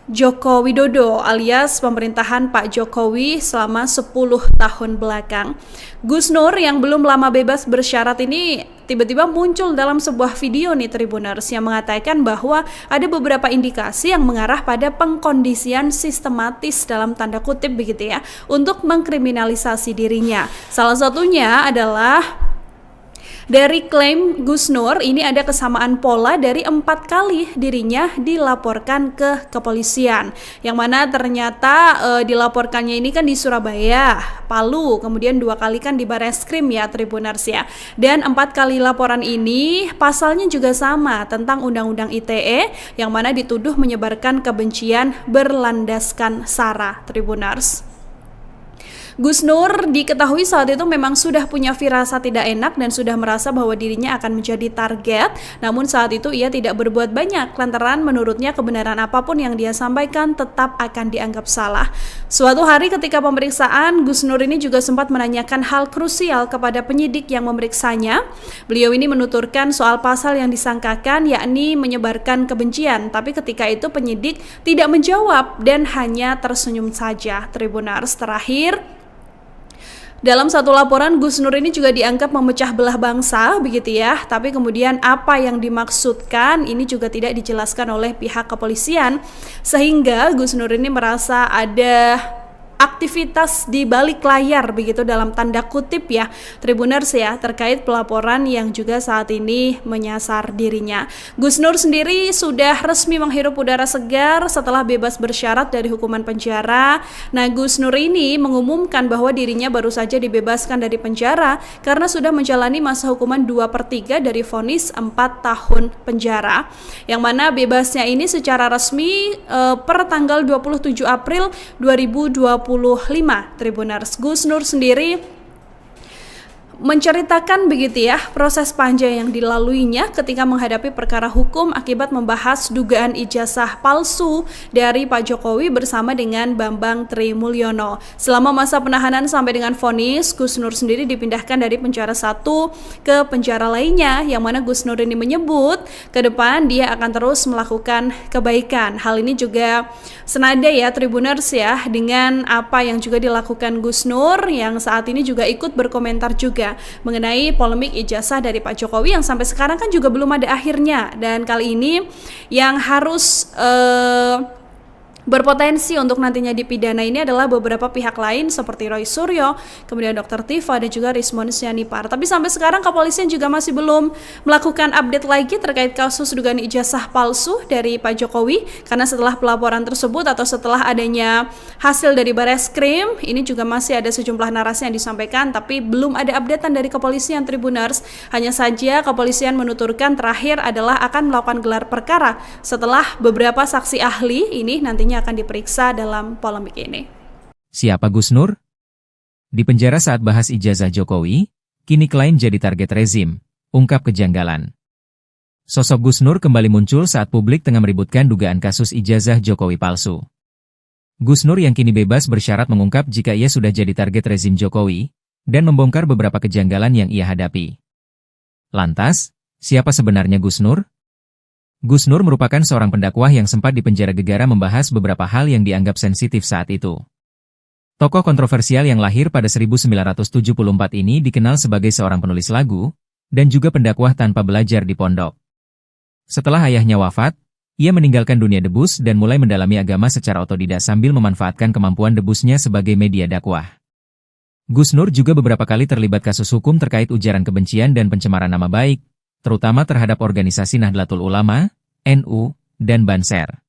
Joko Widodo alias pemerintahan Pak Jokowi selama 10 tahun belakang. Gus Nur yang belum lama bebas bersyarat ini tiba-tiba muncul dalam sebuah video nih Tribuners yang mengatakan bahwa ada beberapa indikasi yang mengarah pada pengkondisian sistematis dalam tanda kutip begitu ya untuk mengkriminalisasi dirinya. Salah satunya adalah dari klaim Gus Nur ini ada kesamaan pola dari 4 kali dirinya dilaporkan ke kepolisian, yang mana ternyata dilaporkannya ini kan di Surabaya, Palu, kemudian 2 kali kan di Bareskrim ya Tribuners ya, dan 4 kali laporan ini pasalnya juga sama tentang Undang-Undang ITE yang mana dituduh menyebarkan kebencian berlandaskan SARA Tribuners. Gus Nur diketahui saat itu memang sudah punya firasat tidak enak dan sudah merasa bahwa dirinya akan menjadi target, namun saat itu ia tidak berbuat banyak lantaran menurutnya kebenaran apapun yang dia sampaikan tetap akan dianggap salah. Suatu hari ketika pemeriksaan, Gus Nur ini juga sempat menanyakan hal krusial kepada penyidik yang memeriksanya. Beliau ini menuturkan soal pasal yang disangkakan yakni menyebarkan kebencian, tapi ketika itu penyidik tidak menjawab dan hanya tersenyum saja. Tribuners, terakhir dalam satu laporan, Gus Nur ini juga dianggap memecah belah bangsa, begitu ya. Tapi kemudian apa yang dimaksudkan ini juga tidak dijelaskan oleh pihak kepolisian, sehingga Gus Nur ini merasa ada aktivitas di balik layar begitu dalam tanda kutip ya Tribuners ya terkait pelaporan yang juga saat ini menyasar dirinya. Gus Nur sendiri sudah resmi menghirup udara segar setelah bebas bersyarat dari hukuman penjara. Nah, Gus Nur ini mengumumkan bahwa dirinya baru saja dibebaskan dari penjara karena sudah menjalani masa hukuman 2/3 dari vonis 4 tahun penjara, yang mana bebasnya ini secara resmi per tanggal 27 April 2025 Tribuners. Gus Nur sendiri menceritakan begitu ya proses panjang yang dilaluinya ketika menghadapi perkara hukum akibat membahas dugaan ijazah palsu dari Pak Jokowi bersama dengan Bambang Trimulyono. Selama masa penahanan sampai dengan vonis, Gus Nur sendiri dipindahkan dari penjara satu ke penjara lainnya, yang mana Gus Nur ini menyebut ke depan dia akan terus melakukan kebaikan. Hal ini juga senada ya Tribuners ya dengan apa yang juga dilakukan Gus Nur yang saat ini juga ikut berkomentar juga mengenai polemik ijazah dari Pak Jokowi yang sampai sekarang kan juga belum ada akhirnya, dan kali ini yang harus berpotensi untuk nantinya dipidana ini adalah beberapa pihak lain seperti Roy Suryo, kemudian Dr. Tifa dan juga Rismon Sianipar. Tapi sampai sekarang kepolisian juga masih belum melakukan update lagi terkait kasus dugaan ijazah palsu dari Pak Jokowi, karena setelah pelaporan tersebut atau setelah adanya hasil dari Bareskrim ini juga masih ada sejumlah narasi yang disampaikan tapi belum ada updatean dari kepolisian Tribuners. Hanya saja kepolisian menuturkan terakhir adalah akan melakukan gelar perkara setelah beberapa saksi ahli ini nantinya akan diperiksa dalam polemik ini. Siapa Gus Nur? Di penjara saat bahas ijazah Jokowi, kini klaim jadi target rezim, ungkap kejanggalan. Sosok Gus Nur kembali muncul saat publik tengah meributkan dugaan kasus ijazah Jokowi palsu. Gus Nur yang kini bebas bersyarat mengungkap jika ia sudah jadi target rezim Jokowi, dan membongkar beberapa kejanggalan yang ia hadapi. Lantas, siapa sebenarnya Gus Nur? Gus Nur merupakan seorang pendakwah yang sempat dipenjara gegara membahas beberapa hal yang dianggap sensitif saat itu. Tokoh kontroversial yang lahir pada 1974 ini dikenal sebagai seorang penulis lagu, dan juga pendakwah tanpa belajar di pondok. Setelah ayahnya wafat, ia meninggalkan dunia debus dan mulai mendalami agama secara otodidak sambil memanfaatkan kemampuan debusnya sebagai media dakwah. Gus Nur juga beberapa kali terlibat kasus hukum terkait ujaran kebencian dan pencemaran nama baik, terutama terhadap organisasi Nahdlatul Ulama, NU, dan Banser.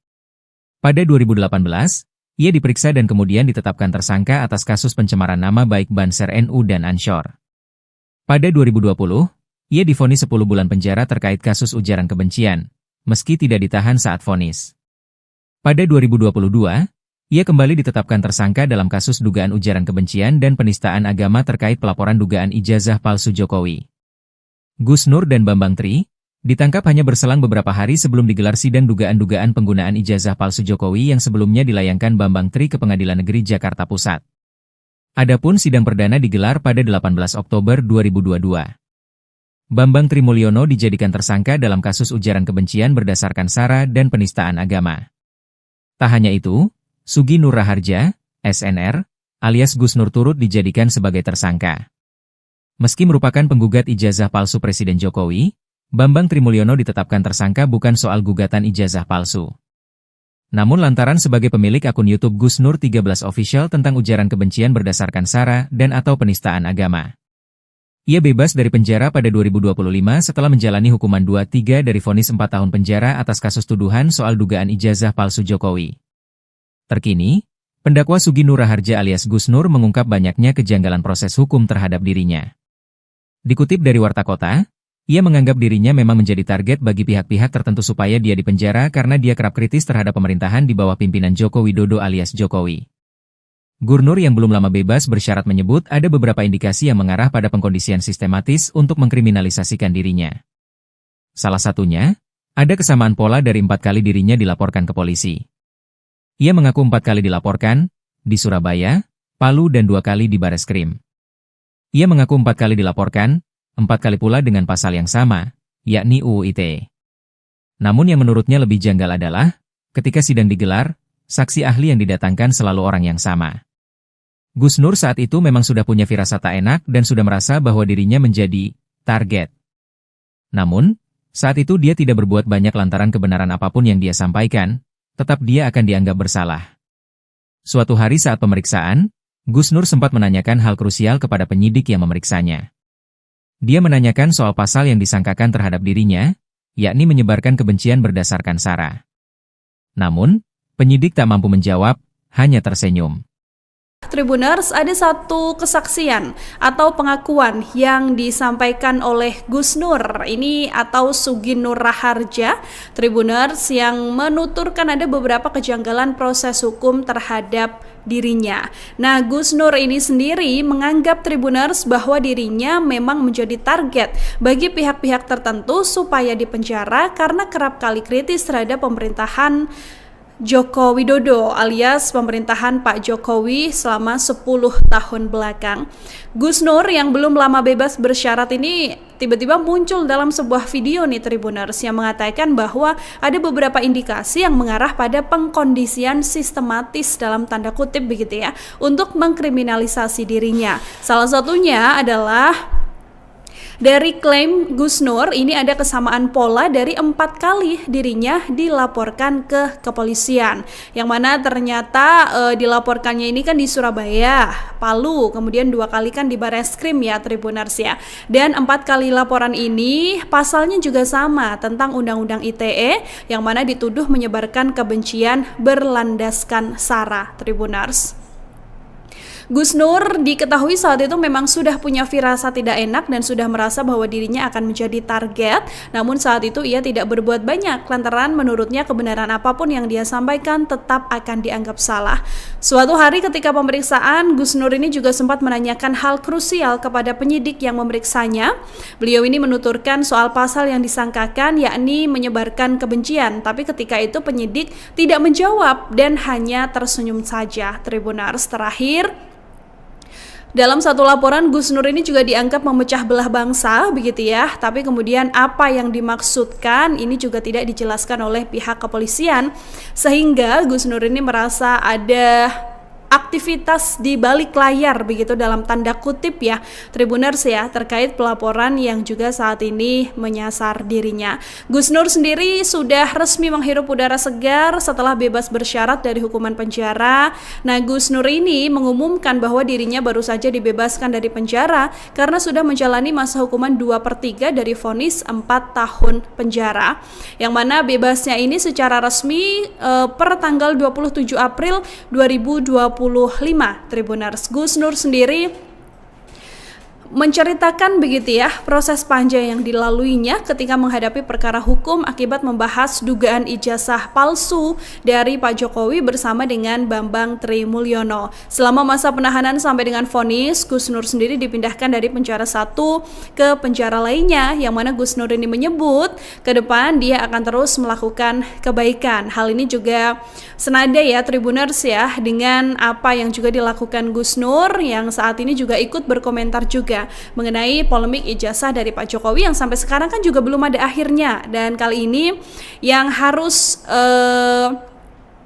Pada 2018, ia diperiksa dan kemudian ditetapkan tersangka atas kasus pencemaran nama baik Banser NU dan Ansor. Pada 2020, ia divonis 10 bulan penjara terkait kasus ujaran kebencian, meski tidak ditahan saat vonis. Pada 2022, Ia kembali ditetapkan tersangka dalam kasus dugaan ujaran kebencian dan penistaan agama terkait pelaporan dugaan ijazah palsu Jokowi. Gus Nur dan Bambang Tri ditangkap hanya berselang beberapa hari sebelum digelar sidang dugaan penggunaan ijazah palsu Jokowi yang sebelumnya dilayangkan Bambang Tri ke Pengadilan Negeri Jakarta Pusat. Adapun sidang perdana digelar pada 18 Oktober 2022. Bambang Tri Mulyono dijadikan tersangka dalam kasus ujaran kebencian berdasarkan sara dan penistaan agama. Tak hanya itu, Sugi Nur Raharja, SNR, alias Gus Nur turut dijadikan sebagai tersangka. Meski merupakan penggugat ijazah palsu Presiden Jokowi, Bambang Tri Mulyono ditetapkan tersangka bukan soal gugatan ijazah palsu. Namun lantaran sebagai pemilik akun YouTube Gus Nur 13 Official tentang ujaran kebencian berdasarkan sara dan atau penistaan agama. Ia bebas dari penjara pada 2025 setelah menjalani hukuman 2/3 dari vonis 4 tahun penjara atas kasus tuduhan soal dugaan ijazah palsu Jokowi. Terkini, pendakwa Sugi Nur Raharja alias Gus Nur mengungkap banyaknya kejanggalan proses hukum terhadap dirinya. Dikutip dari Warta Kota, ia menganggap dirinya memang menjadi target bagi pihak-pihak tertentu supaya dia dipenjara karena dia kerap kritis terhadap pemerintahan di bawah pimpinan Joko Widodo alias Jokowi. Gurnur yang belum lama bebas bersyarat menyebut ada beberapa indikasi yang mengarah pada pengkondisian sistematis untuk mengkriminalisasikan dirinya. Salah satunya, ada kesamaan pola dari 4 kali dirinya dilaporkan ke polisi. Ia mengaku 4 kali dilaporkan, di Surabaya, Palu dan 2 kali di Bareskrim. Ia mengaku 4 kali dilaporkan, 4 kali pula dengan pasal yang sama, yakni UU ITE. Namun yang menurutnya lebih janggal adalah, ketika sidang digelar, saksi ahli yang didatangkan selalu orang yang sama. Gus Nur saat itu memang sudah punya firasat tak enak dan sudah merasa bahwa dirinya menjadi target. Namun, saat itu dia tidak berbuat banyak lantaran kebenaran apapun yang dia sampaikan, tetap dia akan dianggap bersalah. Suatu hari saat pemeriksaan, Gus Nur sempat menanyakan hal krusial kepada penyidik yang memeriksanya. Dia menanyakan soal pasal yang disangkakan terhadap dirinya, yakni menyebarkan kebencian berdasarkan sara. Namun, penyidik tak mampu menjawab, hanya tersenyum. Tribuners, ada satu kesaksian atau pengakuan yang disampaikan oleh Gus Nur ini atau Sugi Nur Raharja, Tribuners, yang menuturkan ada beberapa kejanggalan proses hukum terhadap dirinya. Nah, Gus Nur ini sendiri menganggap Tribuners bahwa dirinya memang menjadi target bagi pihak-pihak tertentu supaya dipenjara karena kerap kali kritis terhadap pemerintahan Joko Widodo alias pemerintahan Pak Jokowi selama 10 tahun belakang. Gus Nur yang belum lama bebas bersyarat ini tiba-tiba muncul dalam sebuah video nih Tribuners yang mengatakan bahwa ada beberapa indikasi yang mengarah pada pengkondisian sistematis dalam tanda kutip begitu ya untuk mengkriminalisasi dirinya. Salah satunya adalah dari klaim Gus Nur ini ada kesamaan pola dari 4 kali dirinya dilaporkan ke kepolisian. Yang mana ternyata dilaporkannya ini kan di Surabaya, Palu, kemudian 2 kali kan di Bareskrim ya Tribuners ya. Dan 4 kali laporan ini pasalnya juga sama tentang Undang-Undang ITE yang mana dituduh menyebarkan kebencian berlandaskan sara Tribuners. Gus Nur diketahui saat itu memang sudah punya firasat tidak enak dan sudah merasa bahwa dirinya akan menjadi target. Namun saat itu ia tidak berbuat banyak lantaran menurutnya kebenaran apapun yang dia sampaikan tetap akan dianggap salah. Suatu hari ketika pemeriksaan, Gus Nur ini juga sempat menanyakan hal krusial kepada penyidik yang memeriksanya. Beliau ini menuturkan soal pasal yang disangkakan yakni menyebarkan kebencian. Tapi ketika itu penyidik tidak menjawab dan hanya tersenyum saja. Tribuners, terakhir dalam satu laporan, Gus Nur ini juga dianggap memecah belah bangsa, begitu ya. Tapi kemudian apa yang dimaksudkan ini juga tidak dijelaskan oleh pihak kepolisian. Sehingga Gus Nur ini merasa ada aktivitas di balik layar begitu dalam tanda kutip ya Tribuners ya terkait pelaporan yang juga saat ini menyasar dirinya. Gus Nur sendiri sudah resmi menghirup udara segar setelah bebas bersyarat dari hukuman penjara. Nah, Gus Nur ini mengumumkan bahwa dirinya baru saja dibebaskan dari penjara karena sudah menjalani masa hukuman 2/3 dari vonis 4 tahun penjara. Yang mana bebasnya ini secara resmi per tanggal 27 April 2025 Tribuners. Gus Nur sendiri menceritakan begitu ya proses panjang yang dilaluinya ketika menghadapi perkara hukum akibat membahas dugaan ijazah palsu dari Pak Jokowi bersama dengan Bambang Trimulyono. Selama masa penahanan sampai dengan vonis, Gus Nur sendiri dipindahkan dari penjara satu ke penjara lainnya, yang mana Gus Nur ini menyebut ke depan dia akan terus melakukan kebaikan. Hal ini juga senada ya Tribuners ya dengan apa yang juga dilakukan Gus Nur yang saat ini juga ikut berkomentar juga mengenai polemik ijazah dari Pak Jokowi yang sampai sekarang kan juga belum ada akhirnya, dan kali ini yang harus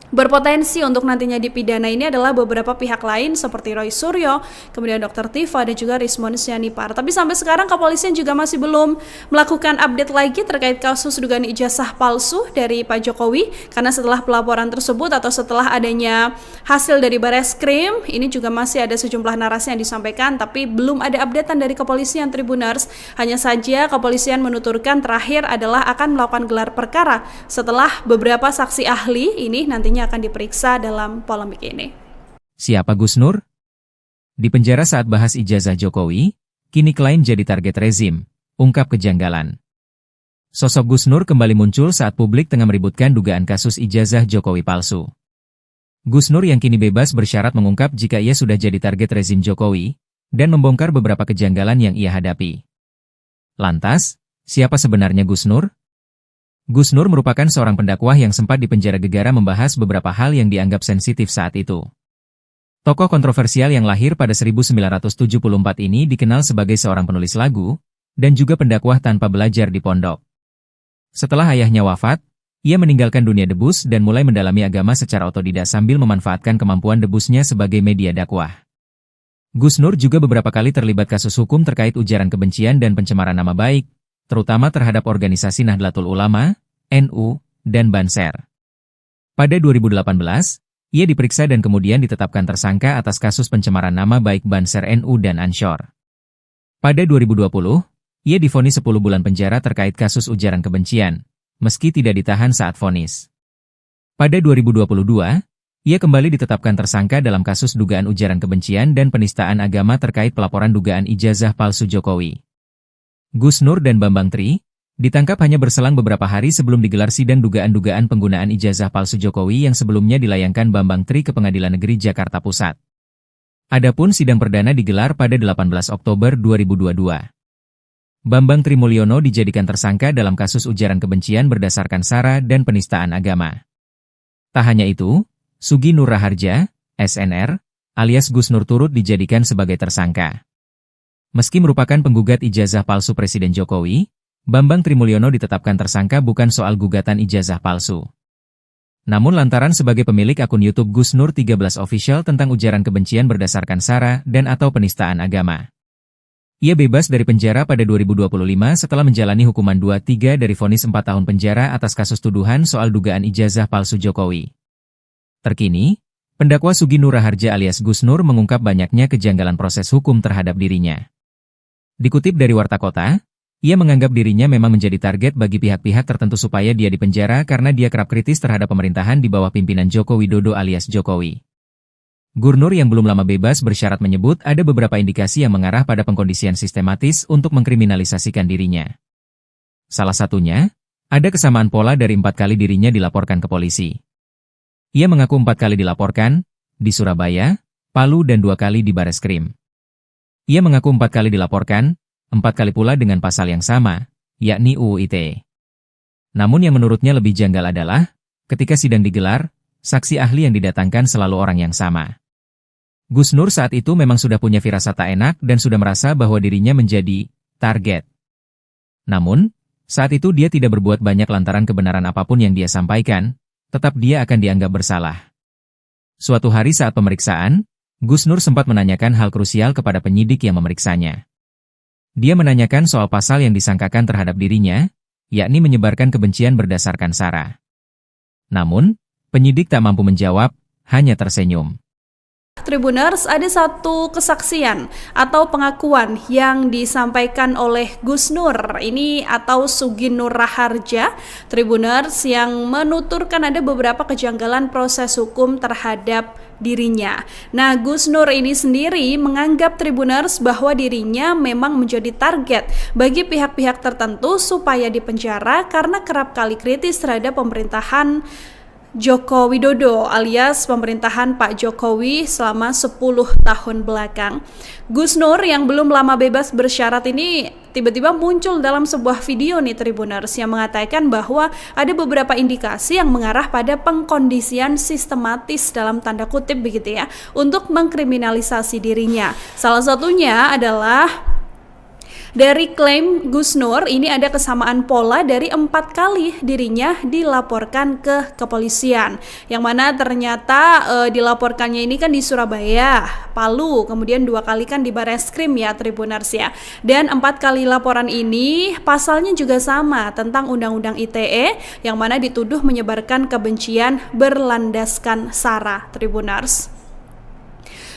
berpotensi untuk nantinya dipidana ini adalah beberapa pihak lain seperti Roy Suryo, kemudian Dr. Tifa dan juga Rismon Sianipar. Tapi sampai sekarang kepolisian juga masih belum melakukan update lagi terkait kasus dugaan ijazah palsu dari Pak Jokowi, karena setelah pelaporan tersebut atau setelah adanya hasil dari Bareskrim, ini juga masih ada sejumlah narasi yang disampaikan tapi belum ada updatean dari kepolisian Tribuners. Hanya saja kepolisian menuturkan terakhir adalah akan melakukan gelar perkara setelah beberapa saksi ahli ini nantinya akan diperiksa dalam polemik ini. Siapa Gus Nur? Di penjara saat bahas ijazah Jokowi, kini klien jadi target rezim, ungkap kejanggalan. Sosok Gus Nur kembali muncul saat publik tengah meributkan dugaan kasus ijazah Jokowi palsu. Gus Nur yang kini bebas bersyarat mengungkap jika ia sudah jadi target rezim Jokowi, dan membongkar beberapa kejanggalan yang ia hadapi. Lantas, siapa sebenarnya Gus Nur? Gus Nur merupakan seorang pendakwah yang sempat dipenjara gegara membahas beberapa hal yang dianggap sensitif saat itu. Tokoh kontroversial yang lahir pada 1974 ini dikenal sebagai seorang penulis lagu, dan juga pendakwah tanpa belajar di pondok. Setelah ayahnya wafat, ia meninggalkan dunia debus dan mulai mendalami agama secara otodidak sambil memanfaatkan kemampuan debusnya sebagai media dakwah. Gus Nur juga beberapa kali terlibat kasus hukum terkait ujaran kebencian dan pencemaran nama baik, terutama terhadap organisasi Nahdlatul Ulama, NU, dan Banser. Pada 2018, ia diperiksa dan kemudian ditetapkan tersangka atas kasus pencemaran nama baik Banser NU dan Ansyor. Pada 2020, ia divonis 10 bulan penjara terkait kasus ujaran kebencian, meski tidak ditahan saat vonis. Pada 2022, ia kembali ditetapkan tersangka dalam kasus dugaan ujaran kebencian dan penistaan agama terkait pelaporan dugaan ijazah palsu Jokowi. Gus Nur dan Bambang Tri ditangkap hanya berselang beberapa hari sebelum digelar sidang dugaan-dugaan penggunaan ijazah palsu Jokowi yang sebelumnya dilayangkan Bambang Tri ke Pengadilan Negeri Jakarta Pusat. Adapun sidang perdana digelar pada 18 Oktober 2022. Bambang Trimulyono dijadikan tersangka dalam kasus ujaran kebencian berdasarkan sara dan penistaan agama. Tak hanya itu, Sugi Nur Raharja, SNR, alias Gus Nur turut dijadikan sebagai tersangka. Meski merupakan penggugat ijazah palsu Presiden Jokowi, Bambang Trimulyono ditetapkan tersangka bukan soal gugatan ijazah palsu. Namun lantaran sebagai pemilik akun YouTube Gus Nur 13 Official tentang ujaran kebencian berdasarkan sara dan atau penistaan agama. Ia bebas dari penjara pada 2025 setelah menjalani hukuman 2/3 dari vonis 4 tahun penjara atas kasus tuduhan soal dugaan ijazah palsu Jokowi. Terkini, pendakwa Sugi Nur Raharja alias Gus Nur mengungkap banyaknya kejanggalan proses hukum terhadap dirinya. Dikutip dari Warta Kota, ia menganggap dirinya memang menjadi target bagi pihak-pihak tertentu supaya dia dipenjara karena dia kerap kritis terhadap pemerintahan di bawah pimpinan Joko Widodo alias Jokowi. Gurnur yang belum lama bebas bersyarat menyebut ada beberapa indikasi yang mengarah pada pengkondisian sistematis untuk mengkriminalisasikan dirinya. Salah satunya, ada kesamaan pola dari 4 kali dirinya dilaporkan ke polisi. Ia mengaku 4 kali dilaporkan, di Surabaya, Palu dan 2 kali di Bareskrim. Ia mengaku 4 kali dilaporkan, 4 kali pula dengan pasal yang sama, yakni UU ITE. Namun yang menurutnya lebih janggal adalah, ketika sidang digelar, saksi ahli yang didatangkan selalu orang yang sama. Gus Nur saat itu memang sudah punya firasat tak enak dan sudah merasa bahwa dirinya menjadi target. Namun, saat itu dia tidak berbuat banyak lantaran kebenaran apapun yang dia sampaikan, tetap dia akan dianggap bersalah. Suatu hari saat pemeriksaan, Gus Nur sempat menanyakan hal krusial kepada penyidik yang memeriksanya. Dia menanyakan soal pasal yang disangkakan terhadap dirinya, yakni menyebarkan kebencian berdasarkan sara. Namun, penyidik tak mampu menjawab, hanya tersenyum. Tribuners, ada satu kesaksian atau pengakuan yang disampaikan oleh Gus Nur ini atau Sugi Nur Raharja, Tribuners, yang menuturkan ada beberapa kejanggalan proses hukum terhadap dirinya. Nah, Gus Nur ini sendiri menganggap Tribuners bahwa dirinya memang menjadi target bagi pihak-pihak tertentu supaya dipenjara karena kerap kali kritis terhadap pemerintahan Joko Widodo alias pemerintahan Pak Jokowi selama 10 tahun belakang. Gus Nur yang belum lama bebas bersyarat ini tiba-tiba muncul dalam sebuah video nih Tribuners yang mengatakan bahwa ada beberapa indikasi yang mengarah pada pengkondisian sistematis dalam tanda kutip begitu ya untuk mengkriminalisasi dirinya. Salah satunya adalah dari klaim Gus Nur ini ada kesamaan pola dari 4 kali dirinya dilaporkan ke kepolisian. Yang mana ternyata dilaporkannya ini kan di Surabaya, Palu, kemudian 2 kali kan di Bareskrim ya Tribuners ya. Dan 4 kali laporan ini pasalnya juga sama tentang Undang-Undang ITE yang mana dituduh menyebarkan kebencian berlandaskan SARA Tribuners.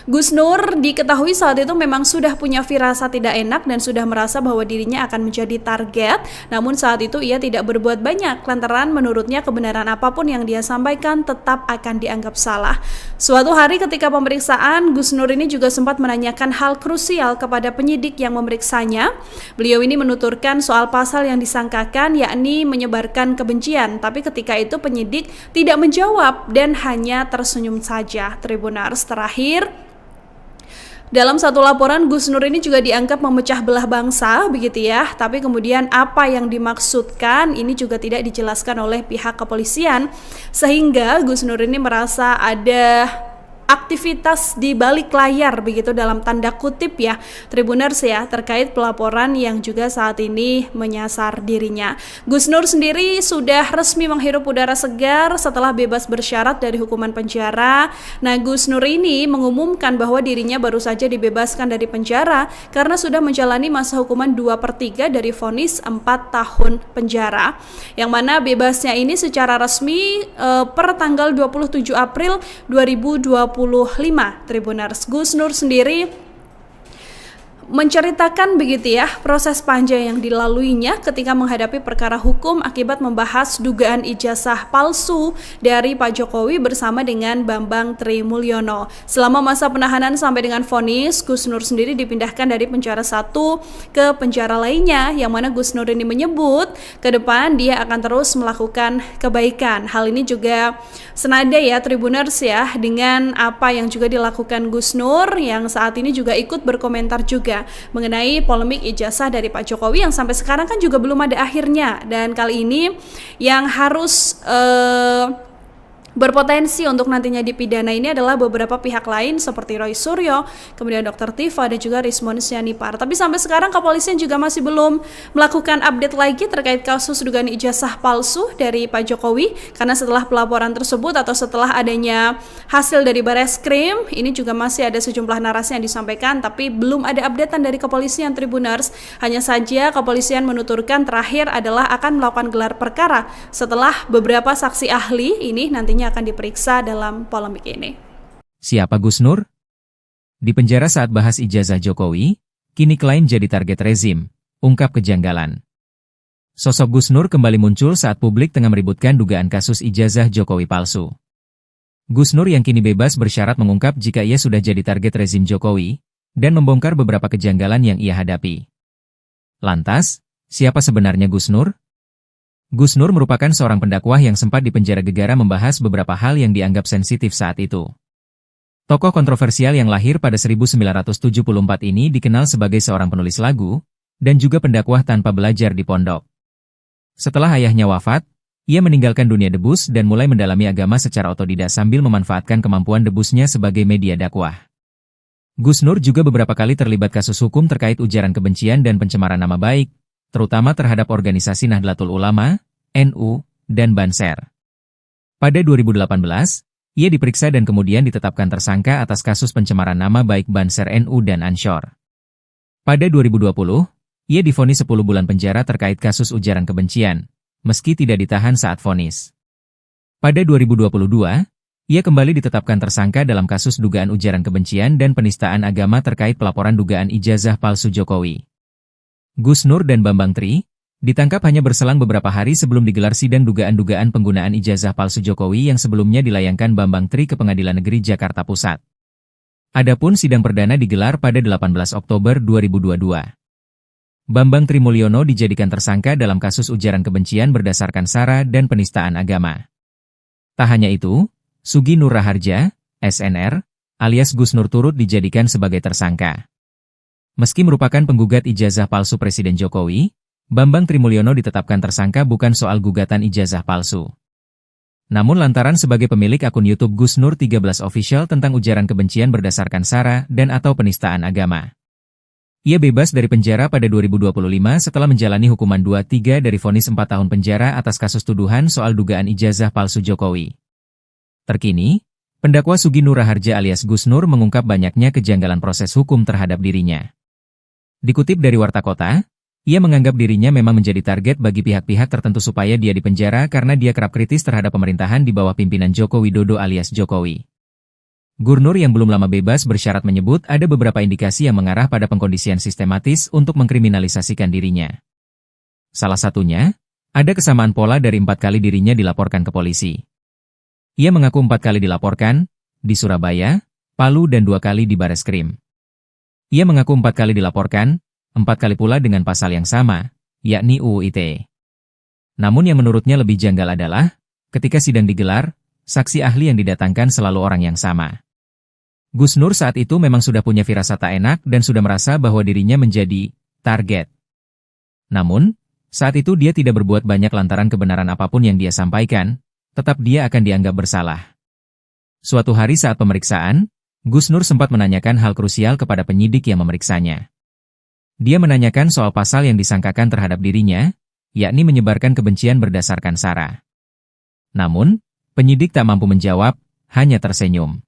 Gus Nur diketahui saat itu memang sudah punya firasat tidak enak dan sudah merasa bahwa dirinya akan menjadi target. Namun saat itu ia tidak berbuat banyak lantaran menurutnya kebenaran apapun yang dia sampaikan tetap akan dianggap salah. Suatu hari ketika pemeriksaan, Gus Nur ini juga sempat menanyakan hal krusial kepada penyidik yang memeriksanya. Beliau ini menuturkan soal pasal yang disangkakan yakni menyebarkan kebencian. Tapi ketika itu penyidik tidak menjawab dan hanya tersenyum saja. Tribuners, terakhir dalam satu laporan, Gus Nur ini juga dianggap memecah belah bangsa, begitu ya. Tapi kemudian apa yang dimaksudkan ini juga tidak dijelaskan oleh pihak kepolisian. Sehingga Gus Nur ini merasa ada aktivitas di balik layar begitu dalam tanda kutip ya Tribuners ya terkait pelaporan yang juga saat ini menyasar dirinya. Gus Nur sendiri sudah resmi menghirup udara segar setelah bebas bersyarat dari hukuman penjara. Nah, Gus Nur ini mengumumkan bahwa dirinya baru saja dibebaskan dari penjara karena sudah menjalani masa hukuman 2/3 dari vonis 4 tahun penjara. Yang mana bebasnya ini secara resmi per tanggal 27 April 2025 Tribuners. Gus Nur sendiri menceritakan begitu ya proses panjang yang dilaluinya ketika menghadapi perkara hukum akibat membahas dugaan ijazah palsu dari Pak Jokowi bersama dengan Bambang Trimulyono. Selama masa penahanan sampai dengan vonis, Gus Nur sendiri dipindahkan dari penjara satu ke penjara lainnya, yang mana Gus Nur ini menyebut ke depan dia akan terus melakukan kebaikan. Hal ini juga senada ya Tribuners ya dengan apa yang juga dilakukan Gus Nur yang saat ini juga ikut berkomentar juga mengenai polemik ijazah dari Pak Jokowi yang sampai sekarang kan juga belum ada akhirnya. Dan kali ini yang harus berpotensi untuk nantinya dipidana ini adalah beberapa pihak lain seperti Roy Suryo, kemudian Dr. Tifa dan juga Rismon Sianipar. Tapi sampai sekarang kepolisian juga masih belum melakukan update lagi terkait kasus dugaan ijazah palsu dari Pak Jokowi, karena setelah pelaporan tersebut atau setelah adanya hasil dari Bareskrim, ini juga masih ada sejumlah narasi yang disampaikan tapi belum ada updatean dari kepolisian Tribuners. Hanya saja kepolisian menuturkan terakhir adalah akan melakukan gelar perkara setelah beberapa saksi ahli ini nantinya akan diperiksa dalam polemik ini. Siapa Gus Nur? Di penjara saat bahas ijazah Jokowi, kini klien jadi target rezim, ungkap kejanggalan. Sosok Gus Nur kembali muncul saat publik tengah meributkan dugaan kasus ijazah Jokowi palsu. Gus Nur yang kini bebas bersyarat mengungkap jika ia sudah jadi target rezim Jokowi, dan membongkar beberapa kejanggalan yang ia hadapi. Lantas, siapa sebenarnya Gus Nur? Gus Nur merupakan seorang pendakwah yang sempat dipenjara gegara membahas beberapa hal yang dianggap sensitif saat itu. Tokoh kontroversial yang lahir pada 1974 ini dikenal sebagai seorang penulis lagu, dan juga pendakwah tanpa belajar di pondok. Setelah ayahnya wafat, ia meninggalkan dunia debus dan mulai mendalami agama secara otodidak sambil memanfaatkan kemampuan debusnya sebagai media dakwah. Gus Nur juga beberapa kali terlibat kasus hukum terkait ujaran kebencian dan pencemaran nama baik, terutama terhadap organisasi Nahdlatul Ulama, NU, dan Banser. Pada 2018, ia diperiksa dan kemudian ditetapkan tersangka atas kasus pencemaran nama baik Banser NU dan Ansor. Pada 2020, ia divonis 10 bulan penjara terkait kasus ujaran kebencian, meski tidak ditahan saat vonis. Pada 2022, ia kembali ditetapkan tersangka dalam kasus dugaan ujaran kebencian dan penistaan agama terkait pelaporan dugaan ijazah palsu Jokowi. Gus Nur dan Bambang Tri Ditangkap hanya berselang beberapa hari sebelum digelar sidang dugaan-dugaan penggunaan ijazah palsu Jokowi yang sebelumnya dilayangkan Bambang Tri ke Pengadilan Negeri Jakarta Pusat. Adapun sidang perdana digelar pada 18 Oktober 2022. Bambang Tri Mulyono dijadikan tersangka dalam kasus ujaran kebencian berdasarkan sara dan penistaan agama. Tak hanya itu, Sugi Nur Raharja, SNR, alias Gus Nur turut dijadikan sebagai tersangka. Meski merupakan penggugat ijazah palsu Presiden Jokowi, Bambang Tri Mulyono ditetapkan tersangka bukan soal gugatan ijazah palsu. Namun lantaran sebagai pemilik akun YouTube Gus Nur 13 Official tentang ujaran kebencian berdasarkan sara dan atau penistaan agama. Ia bebas dari penjara pada 2025 setelah menjalani hukuman 2/3 dari vonis 4 tahun penjara atas kasus tuduhan soal dugaan ijazah palsu Jokowi. Terkini, pendakwa Sugi Nur Raharja alias Gus Nur mengungkap banyaknya kejanggalan proses hukum terhadap dirinya. Dikutip dari Warta Kota, ia menganggap dirinya memang menjadi target bagi pihak-pihak tertentu supaya dia dipenjara karena dia kerap kritis terhadap pemerintahan di bawah pimpinan Joko Widodo alias Jokowi. Gurnur yang belum lama bebas bersyarat menyebut ada beberapa indikasi yang mengarah pada pengkondisian sistematis untuk mengkriminalisasikan dirinya. Salah satunya, ada kesamaan pola dari 4 kali dirinya dilaporkan ke polisi. Ia mengaku 4 kali dilaporkan, di Surabaya, Palu dan 2 kali di Bareskrim. Ia mengaku 4 kali dilaporkan, 4 kali pula dengan pasal yang sama, yakni UU ITE. Namun yang menurutnya lebih janggal adalah, ketika sidang digelar, saksi ahli yang didatangkan selalu orang yang sama. Gus Nur saat itu memang sudah punya firasat tak enak dan sudah merasa bahwa dirinya menjadi target. Namun, saat itu dia tidak berbuat banyak lantaran kebenaran apapun yang dia sampaikan, tetap dia akan dianggap bersalah. Suatu hari saat pemeriksaan, Gus Nur sempat menanyakan hal krusial kepada penyidik yang memeriksanya. Dia menanyakan soal pasal yang disangkakan terhadap dirinya, yakni menyebarkan kebencian berdasarkan sara. Namun, penyidik tak mampu menjawab, hanya tersenyum.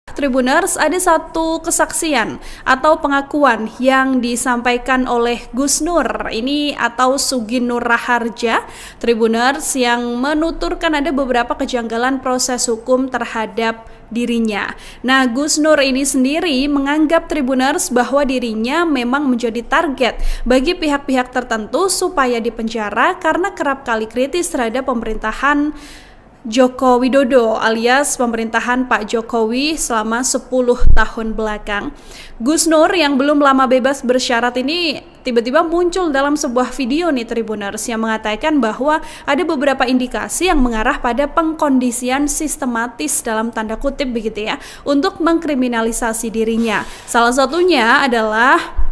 Tribuners, ada satu kesaksian atau pengakuan yang disampaikan oleh Gus Nur ini atau Sugi Nur Raharja, Tribuners, yang menuturkan ada beberapa kejanggalan proses hukum terhadap dirinya. Nah, Gus Nur ini sendiri menganggap Tribuners bahwa dirinya memang menjadi target bagi pihak-pihak tertentu supaya dipenjara karena kerap kali kritis terhadap pemerintahan Joko Widodo alias pemerintahan Pak Jokowi selama 10 tahun belakang. Gus Nur yang belum lama bebas bersyarat ini tiba-tiba muncul dalam sebuah video nih Tribuners yang mengatakan bahwa ada beberapa indikasi yang mengarah pada pengkondisian sistematis dalam tanda kutip begitu ya untuk mengkriminalisasi dirinya. Salah satunya adalah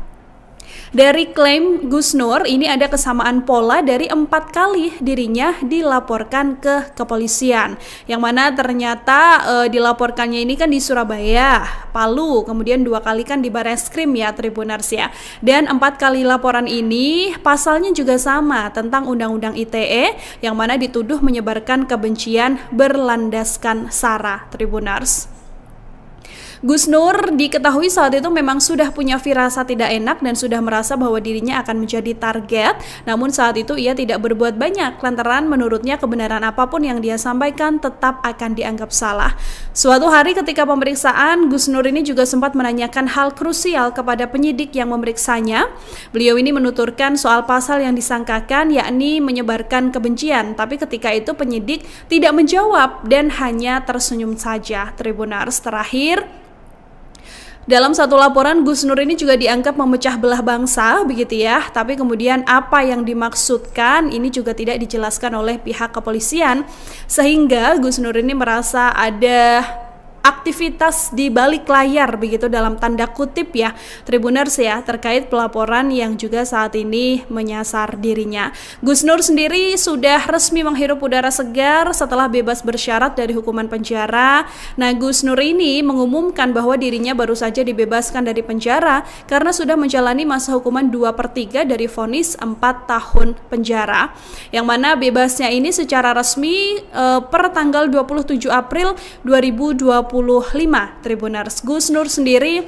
dari klaim Gus Nur, ini ada kesamaan pola dari 4 kali dirinya dilaporkan ke kepolisian. Yang mana ternyata dilaporkannya ini kan di Surabaya, Palu, kemudian 2 kali kan di Bareskrim ya Tribuners ya. Dan 4 kali laporan ini pasalnya juga sama tentang Undang-Undang ITE yang mana dituduh menyebarkan kebencian berlandaskan sara Tribuners. Gus Nur diketahui saat itu memang sudah punya firasat tidak enak dan sudah merasa bahwa dirinya akan menjadi target. Namun saat itu ia tidak berbuat banyak lantaran menurutnya kebenaran apapun yang dia sampaikan tetap akan dianggap salah. Suatu hari ketika pemeriksaan, Gus Nur ini juga sempat menanyakan hal krusial kepada penyidik yang memeriksanya. Beliau ini menuturkan soal pasal yang disangkakan yakni menyebarkan kebencian. Tapi ketika itu penyidik tidak menjawab dan hanya tersenyum saja. Tribuners, terakhir, dalam satu laporan, Gus Nur ini juga dianggap memecah belah bangsa, begitu ya. Tapi kemudian apa yang dimaksudkan ini juga tidak dijelaskan oleh pihak kepolisian. Sehingga Gus Nur ini merasa ada aktivitas di balik layar begitu dalam tanda kutip ya Tribuners ya terkait pelaporan yang juga saat ini menyasar dirinya. Gus Nur sendiri sudah resmi menghirup udara segar setelah bebas bersyarat dari hukuman penjara. Nah, Gus Nur ini mengumumkan bahwa dirinya baru saja dibebaskan dari penjara karena sudah menjalani masa hukuman 2/3 dari vonis 4 tahun penjara. Yang mana bebasnya ini secara resmi per tanggal 27 April 2025 Tribuners. Gus Nur sendiri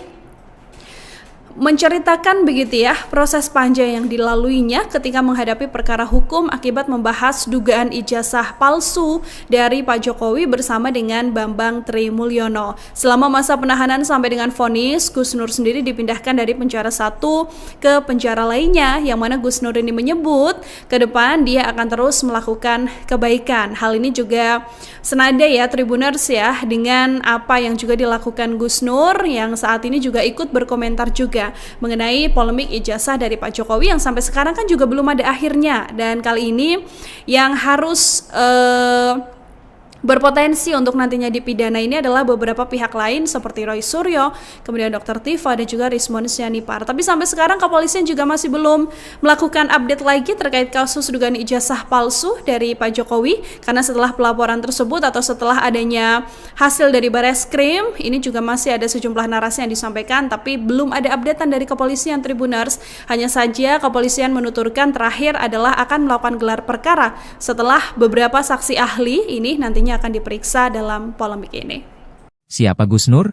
menceritakan begitu ya proses panjang yang dilaluinya ketika menghadapi perkara hukum akibat membahas dugaan ijazah palsu dari Pak Jokowi bersama dengan Bambang Trimulyono. Selama masa penahanan sampai dengan vonis, Gus Nur sendiri dipindahkan dari penjara satu ke penjara lainnya, yang mana Gus Nur ini menyebut ke depan dia akan terus melakukan kebaikan. Hal ini juga senada ya Tribuners ya dengan apa yang juga dilakukan Gus Nur yang saat ini juga ikut berkomentar juga mengenai polemik ijazah dari Pak Jokowi yang sampai sekarang kan juga belum ada akhirnya, dan kali ini yang harus berpotensi untuk nantinya dipidana ini adalah beberapa pihak lain seperti Roy Suryo, kemudian Dr. Tifa dan juga Rismon Sianipar. Tapi sampai sekarang kepolisian juga masih belum melakukan update lagi terkait kasus dugaan ijazah palsu dari Pak Jokowi, karena setelah pelaporan tersebut atau setelah adanya hasil dari Bareskrim, ini juga masih ada sejumlah narasi yang disampaikan tapi belum ada updatean dari kepolisian Tribuners. Hanya saja kepolisian menuturkan terakhir adalah akan melakukan gelar perkara setelah beberapa saksi ahli ini nantinya akan diperiksa dalam polemik ini. Siapa Gus Nur?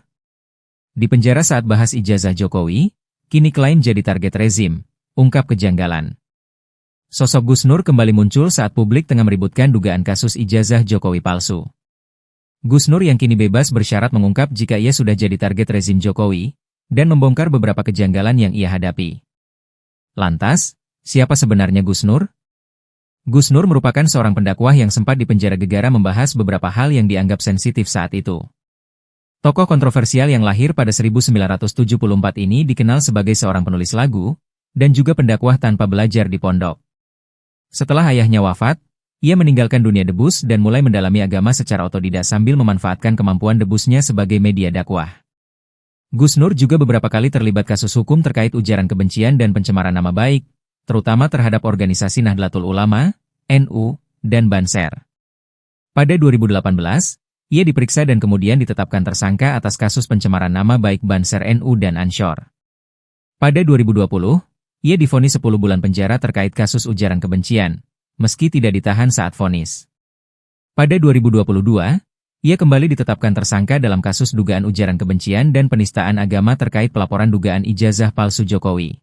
Di penjara saat bahas ijazah Jokowi, kini klaim jadi target rezim, ungkap kejanggalan. Sosok Gus Nur kembali muncul saat publik tengah meributkan dugaan kasus ijazah Jokowi palsu. Gus Nur yang kini bebas bersyarat mengungkap jika ia sudah jadi target rezim Jokowi, dan membongkar beberapa kejanggalan yang ia hadapi. Lantas, siapa sebenarnya Gus Nur? Gus Nur merupakan seorang pendakwah yang sempat dipenjara gegara membahas beberapa hal yang dianggap sensitif saat itu. Tokoh kontroversial yang lahir pada 1974 ini dikenal sebagai seorang penulis lagu, dan juga pendakwah tanpa belajar di pondok. Setelah ayahnya wafat, ia meninggalkan dunia debus dan mulai mendalami agama secara otodidak sambil memanfaatkan kemampuan debusnya sebagai media dakwah. Gus Nur juga beberapa kali terlibat kasus hukum terkait ujaran kebencian dan pencemaran nama baik, terutama terhadap organisasi Nahdlatul Ulama, NU, dan Banser. Pada 2018, ia diperiksa dan kemudian ditetapkan tersangka atas kasus pencemaran nama baik Banser NU dan Ansor. Pada 2020, ia divonis 10 bulan penjara terkait kasus ujaran kebencian, meski tidak ditahan saat vonis. Pada 2022, ia kembali ditetapkan tersangka dalam kasus dugaan ujaran kebencian dan penistaan agama terkait pelaporan dugaan ijazah palsu Jokowi.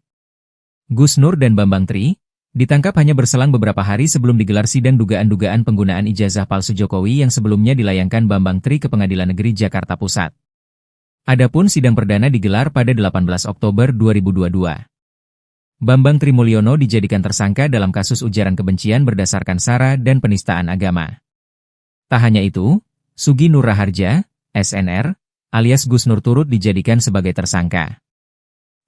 Gus Nur dan Bambang Tri ditangkap hanya berselang beberapa hari sebelum digelar sidang dugaan-dugaan penggunaan ijazah palsu Jokowi yang sebelumnya dilayangkan Bambang Tri ke Pengadilan Negeri Jakarta Pusat. Adapun sidang perdana digelar pada 18 Oktober 2022. Bambang Trimulyono dijadikan tersangka dalam kasus ujaran kebencian berdasarkan SARA dan penistaan agama. Tak hanya itu, Sugi Nur Raharja, SNR, alias Gus Nur turut dijadikan sebagai tersangka.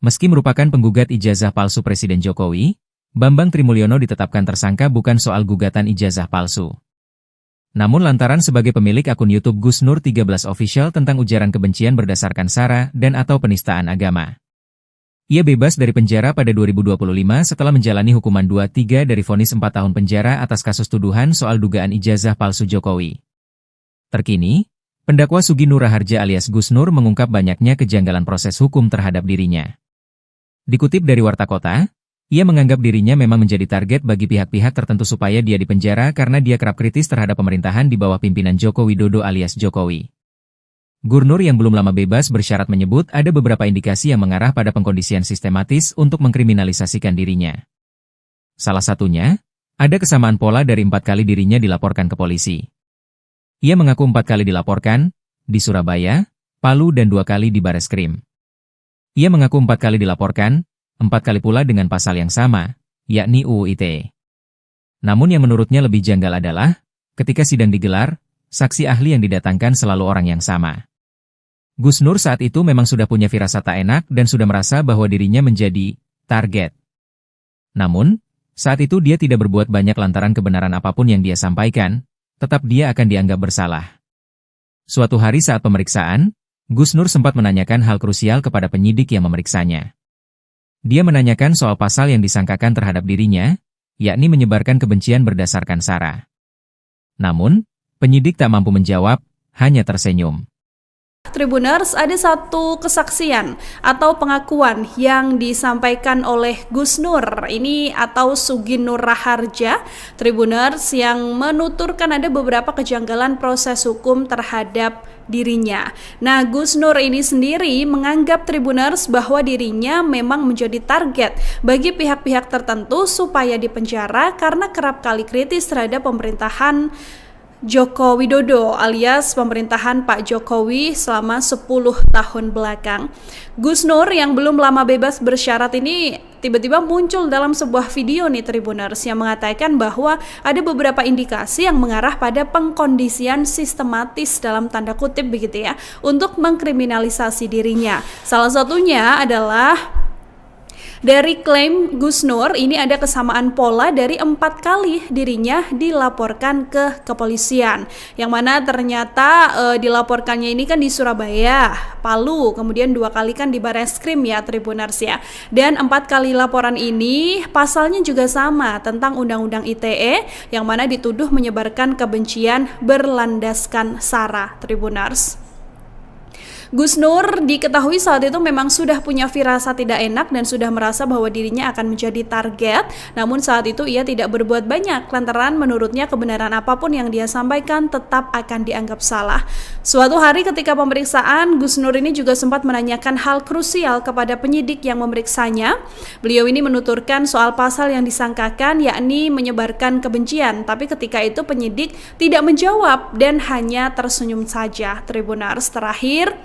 Meski merupakan penggugat ijazah palsu Presiden Jokowi, Bambang Trimulyono ditetapkan tersangka bukan soal gugatan ijazah palsu. Namun lantaran sebagai pemilik akun YouTube Gus Nur 13 Official tentang ujaran kebencian berdasarkan SARA dan atau penistaan agama. Ia bebas dari penjara pada 2025 setelah menjalani hukuman 2/3 dari vonis 4 tahun penjara atas kasus tuduhan soal dugaan ijazah palsu Jokowi. Terkini, pendakwa Sugi Nur Raharja alias Gus Nur mengungkap banyaknya kejanggalan proses hukum terhadap dirinya. Dikutip dari Warta Kota, ia menganggap dirinya memang menjadi target bagi pihak-pihak tertentu supaya dia dipenjara karena dia kerap kritis terhadap pemerintahan di bawah pimpinan Joko Widodo alias Jokowi. Gurnur yang belum lama bebas bersyarat menyebut ada beberapa indikasi yang mengarah pada pengkondisian sistematis untuk mengkriminalisasikan dirinya. Salah satunya, ada kesamaan pola dari 4 kali dirinya dilaporkan ke polisi. Ia mengaku 4 kali dilaporkan, di Surabaya, Palu dan 2 kali di Bareskrim. Ia mengaku 4 kali dilaporkan, 4 kali pula dengan pasal yang sama, yakni UU ITE. Namun yang menurutnya lebih janggal adalah, ketika sidang digelar, saksi ahli yang didatangkan selalu orang yang sama. Gus Nur saat itu memang sudah punya firasat tak enak dan sudah merasa bahwa dirinya menjadi target. Namun, saat itu dia tidak berbuat banyak lantaran kebenaran apapun yang dia sampaikan, tetap dia akan dianggap bersalah. Suatu hari saat pemeriksaan, Gus Nur sempat menanyakan hal krusial kepada penyidik yang memeriksanya. Dia menanyakan soal pasal yang disangkakan terhadap dirinya, yakni menyebarkan kebencian berdasarkan SARA. Namun, penyidik tak mampu menjawab, hanya tersenyum. Tribuners, ada satu kesaksian atau pengakuan yang disampaikan oleh Gus Nur ini atau Sugi Nur Raharja, Tribuners, yang menuturkan ada beberapa kejanggalan proses hukum terhadap dirinya. Nah, Gus Nur ini sendiri menganggap Tribuners bahwa dirinya memang menjadi target bagi pihak-pihak tertentu supaya dipenjara karena kerap kali kritis terhadap pemerintahan Joko Widodo alias pemerintahan Pak Jokowi selama 10 tahun belakang. Gus Nur yang belum lama bebas bersyarat ini tiba-tiba muncul dalam sebuah video nih Tribuners yang mengatakan bahwa ada beberapa indikasi yang mengarah pada pengkondisian sistematis dalam tanda kutip begitu ya untuk mengkriminalisasi dirinya. Salah satunya adalah dari klaim Gus Nur ini ada kesamaan pola dari 4 kali dirinya dilaporkan ke kepolisian. Yang mana ternyata dilaporkannya ini kan di Surabaya, Palu, kemudian 2 kali kan di Bareskrim ya Tribuners ya. Dan 4 kali laporan ini pasalnya juga sama tentang Undang-Undang ITE yang mana dituduh menyebarkan kebencian berlandaskan SARA Tribuners. Gus Nur diketahui saat itu memang sudah punya firasat tidak enak dan sudah merasa bahwa dirinya akan menjadi target. Namun saat itu ia tidak berbuat banyak lantaran menurutnya kebenaran apapun yang dia sampaikan tetap akan dianggap salah. Suatu hari ketika pemeriksaan, Gus Nur ini juga sempat menanyakan hal krusial kepada penyidik yang memeriksanya. Beliau ini menuturkan soal pasal yang disangkakan yakni menyebarkan kebencian. Tapi ketika itu penyidik tidak menjawab dan hanya tersenyum saja. Tribuners, terakhir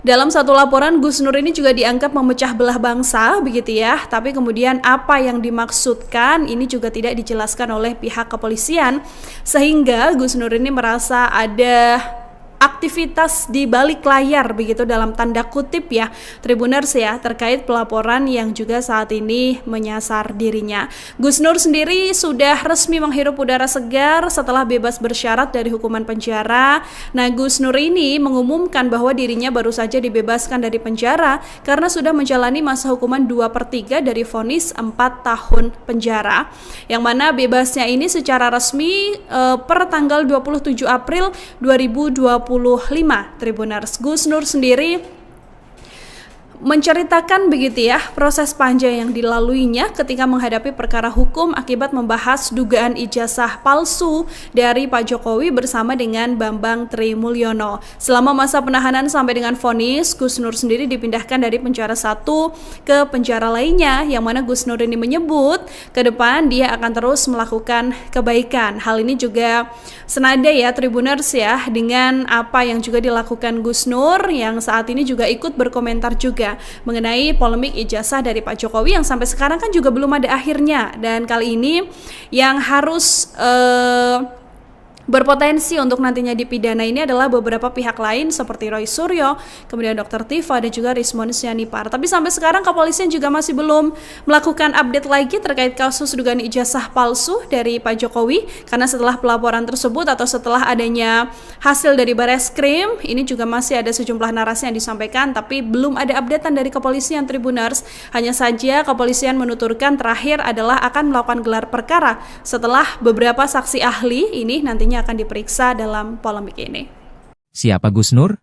dalam satu laporan, Gus Nur ini juga dianggap memecah belah bangsa, begitu ya. Tapi kemudian apa yang dimaksudkan ini juga tidak dijelaskan oleh pihak kepolisian. Sehingga Gus Nur ini merasa ada aktivitas di balik layar begitu dalam tanda kutip ya Tribuners ya terkait pelaporan yang juga saat ini menyasar dirinya. Gus Nur sendiri sudah resmi menghirup udara segar setelah bebas bersyarat dari hukuman penjara. Nah, Gus Nur ini mengumumkan bahwa dirinya baru saja dibebaskan dari penjara karena sudah menjalani masa hukuman 2/3 dari vonis 4 tahun penjara. Yang mana bebasnya ini secara resmi per tanggal 27 April 2025 Tribuners. Gus Nur sendiri menceritakan begitu ya proses panjang yang dilaluinya ketika menghadapi perkara hukum akibat membahas dugaan ijazah palsu dari Pak Jokowi bersama dengan Bambang Trimulyono. Selama masa penahanan sampai dengan vonis, Gus Nur sendiri dipindahkan dari penjara satu ke penjara lainnya, yang mana Gus Nur ini menyebut ke depan dia akan terus melakukan kebaikan. Hal ini juga senada ya Tribuners ya dengan apa yang juga dilakukan Gus Nur yang saat ini juga ikut berkomentar juga mengenai polemik ijazah dari Pak Jokowi yang sampai sekarang kan juga belum ada akhirnya. Dan kali ini yang harus berpotensi untuk nantinya dipidana ini adalah beberapa pihak lain seperti Roy Suryo, kemudian Dr. Tifa dan juga Rismon Sianipar. Tapi sampai sekarang kepolisian juga masih belum melakukan update lagi terkait kasus dugaan ijazah palsu dari Pak Jokowi, karena setelah pelaporan tersebut atau setelah adanya hasil dari Bareskrim, ini juga masih ada sejumlah narasi yang disampaikan tapi belum ada updatean dari kepolisian Tribuners. Hanya saja kepolisian menuturkan terakhir adalah akan melakukan gelar perkara setelah beberapa saksi ahli ini nantinya akan diperiksa dalam polemik ini. Siapa Gus Nur?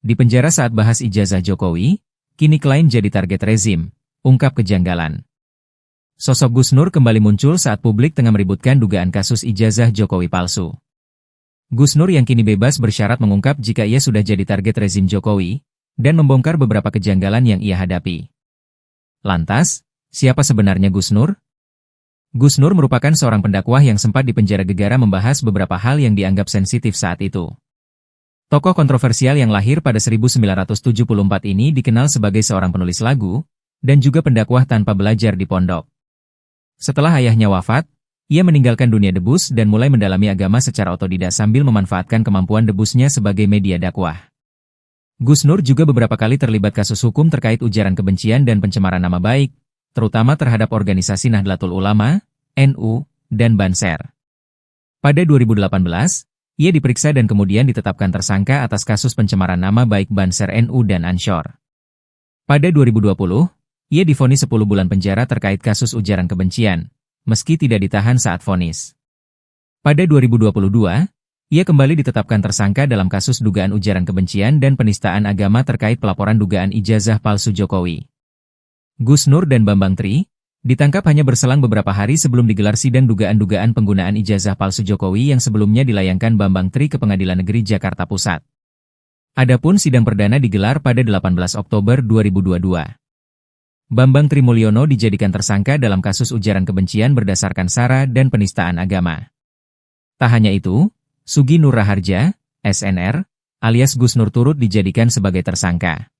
Di penjara saat bahas ijazah Jokowi, kini klaim jadi target rezim, ungkap kejanggalan. Sosok Gus Nur kembali muncul saat publik tengah meributkan dugaan kasus ijazah Jokowi palsu. Gus Nur yang kini bebas bersyarat mengungkap jika ia sudah jadi target rezim Jokowi, dan membongkar beberapa kejanggalan yang ia hadapi. Lantas, siapa sebenarnya Gus Nur? Gus Nur merupakan seorang pendakwah yang sempat dipenjara gegara membahas beberapa hal yang dianggap sensitif saat itu. Tokoh kontroversial yang lahir pada 1974 ini dikenal sebagai seorang penulis lagu, dan juga pendakwah tanpa belajar di pondok. Setelah ayahnya wafat, ia meninggalkan dunia debus dan mulai mendalami agama secara otodidak sambil memanfaatkan kemampuan debusnya sebagai media dakwah. Gus Nur juga beberapa kali terlibat kasus hukum terkait ujaran kebencian dan pencemaran nama baik, terutama terhadap organisasi Nahdlatul Ulama, NU, dan Banser. Pada 2018, ia diperiksa dan kemudian ditetapkan tersangka atas kasus pencemaran nama baik Banser NU dan Ansor. Pada 2020, ia divonis 10 bulan penjara terkait kasus ujaran kebencian, meski tidak ditahan saat vonis. Pada 2022, Ia kembali ditetapkan tersangka dalam kasus dugaan ujaran kebencian dan penistaan agama terkait pelaporan dugaan ijazah palsu Jokowi. Gus Nur dan Bambang Tri ditangkap hanya berselang beberapa hari sebelum digelar sidang dugaan-dugaan penggunaan ijazah palsu Jokowi yang sebelumnya dilayangkan Bambang Tri ke Pengadilan Negeri Jakarta Pusat. Adapun sidang perdana digelar pada 18 Oktober 2022. Bambang Tri Mulyono dijadikan tersangka dalam kasus ujaran kebencian berdasarkan sara dan penistaan agama. Tak hanya itu, Sugi Nur Raharja, SNR, alias Gus Nur turut dijadikan sebagai tersangka.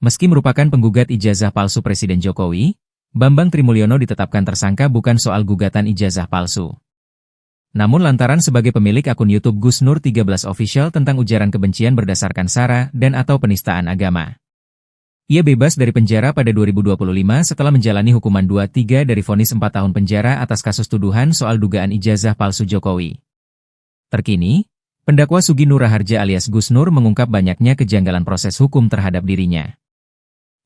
Meski merupakan penggugat ijazah palsu Presiden Jokowi, Bambang Tri Mulyono ditetapkan tersangka bukan soal gugatan ijazah palsu. Namun lantaran sebagai pemilik akun YouTube Gus Nur 13 Official tentang ujaran kebencian berdasarkan sara dan atau penistaan agama. Ia bebas dari penjara pada 2025 setelah menjalani hukuman 2/3 dari vonis 4 tahun penjara atas kasus tuduhan soal dugaan ijazah palsu Jokowi. Terkini, pendakwa Sugi Nur Raharja alias Gus Nur mengungkap banyaknya kejanggalan proses hukum terhadap dirinya.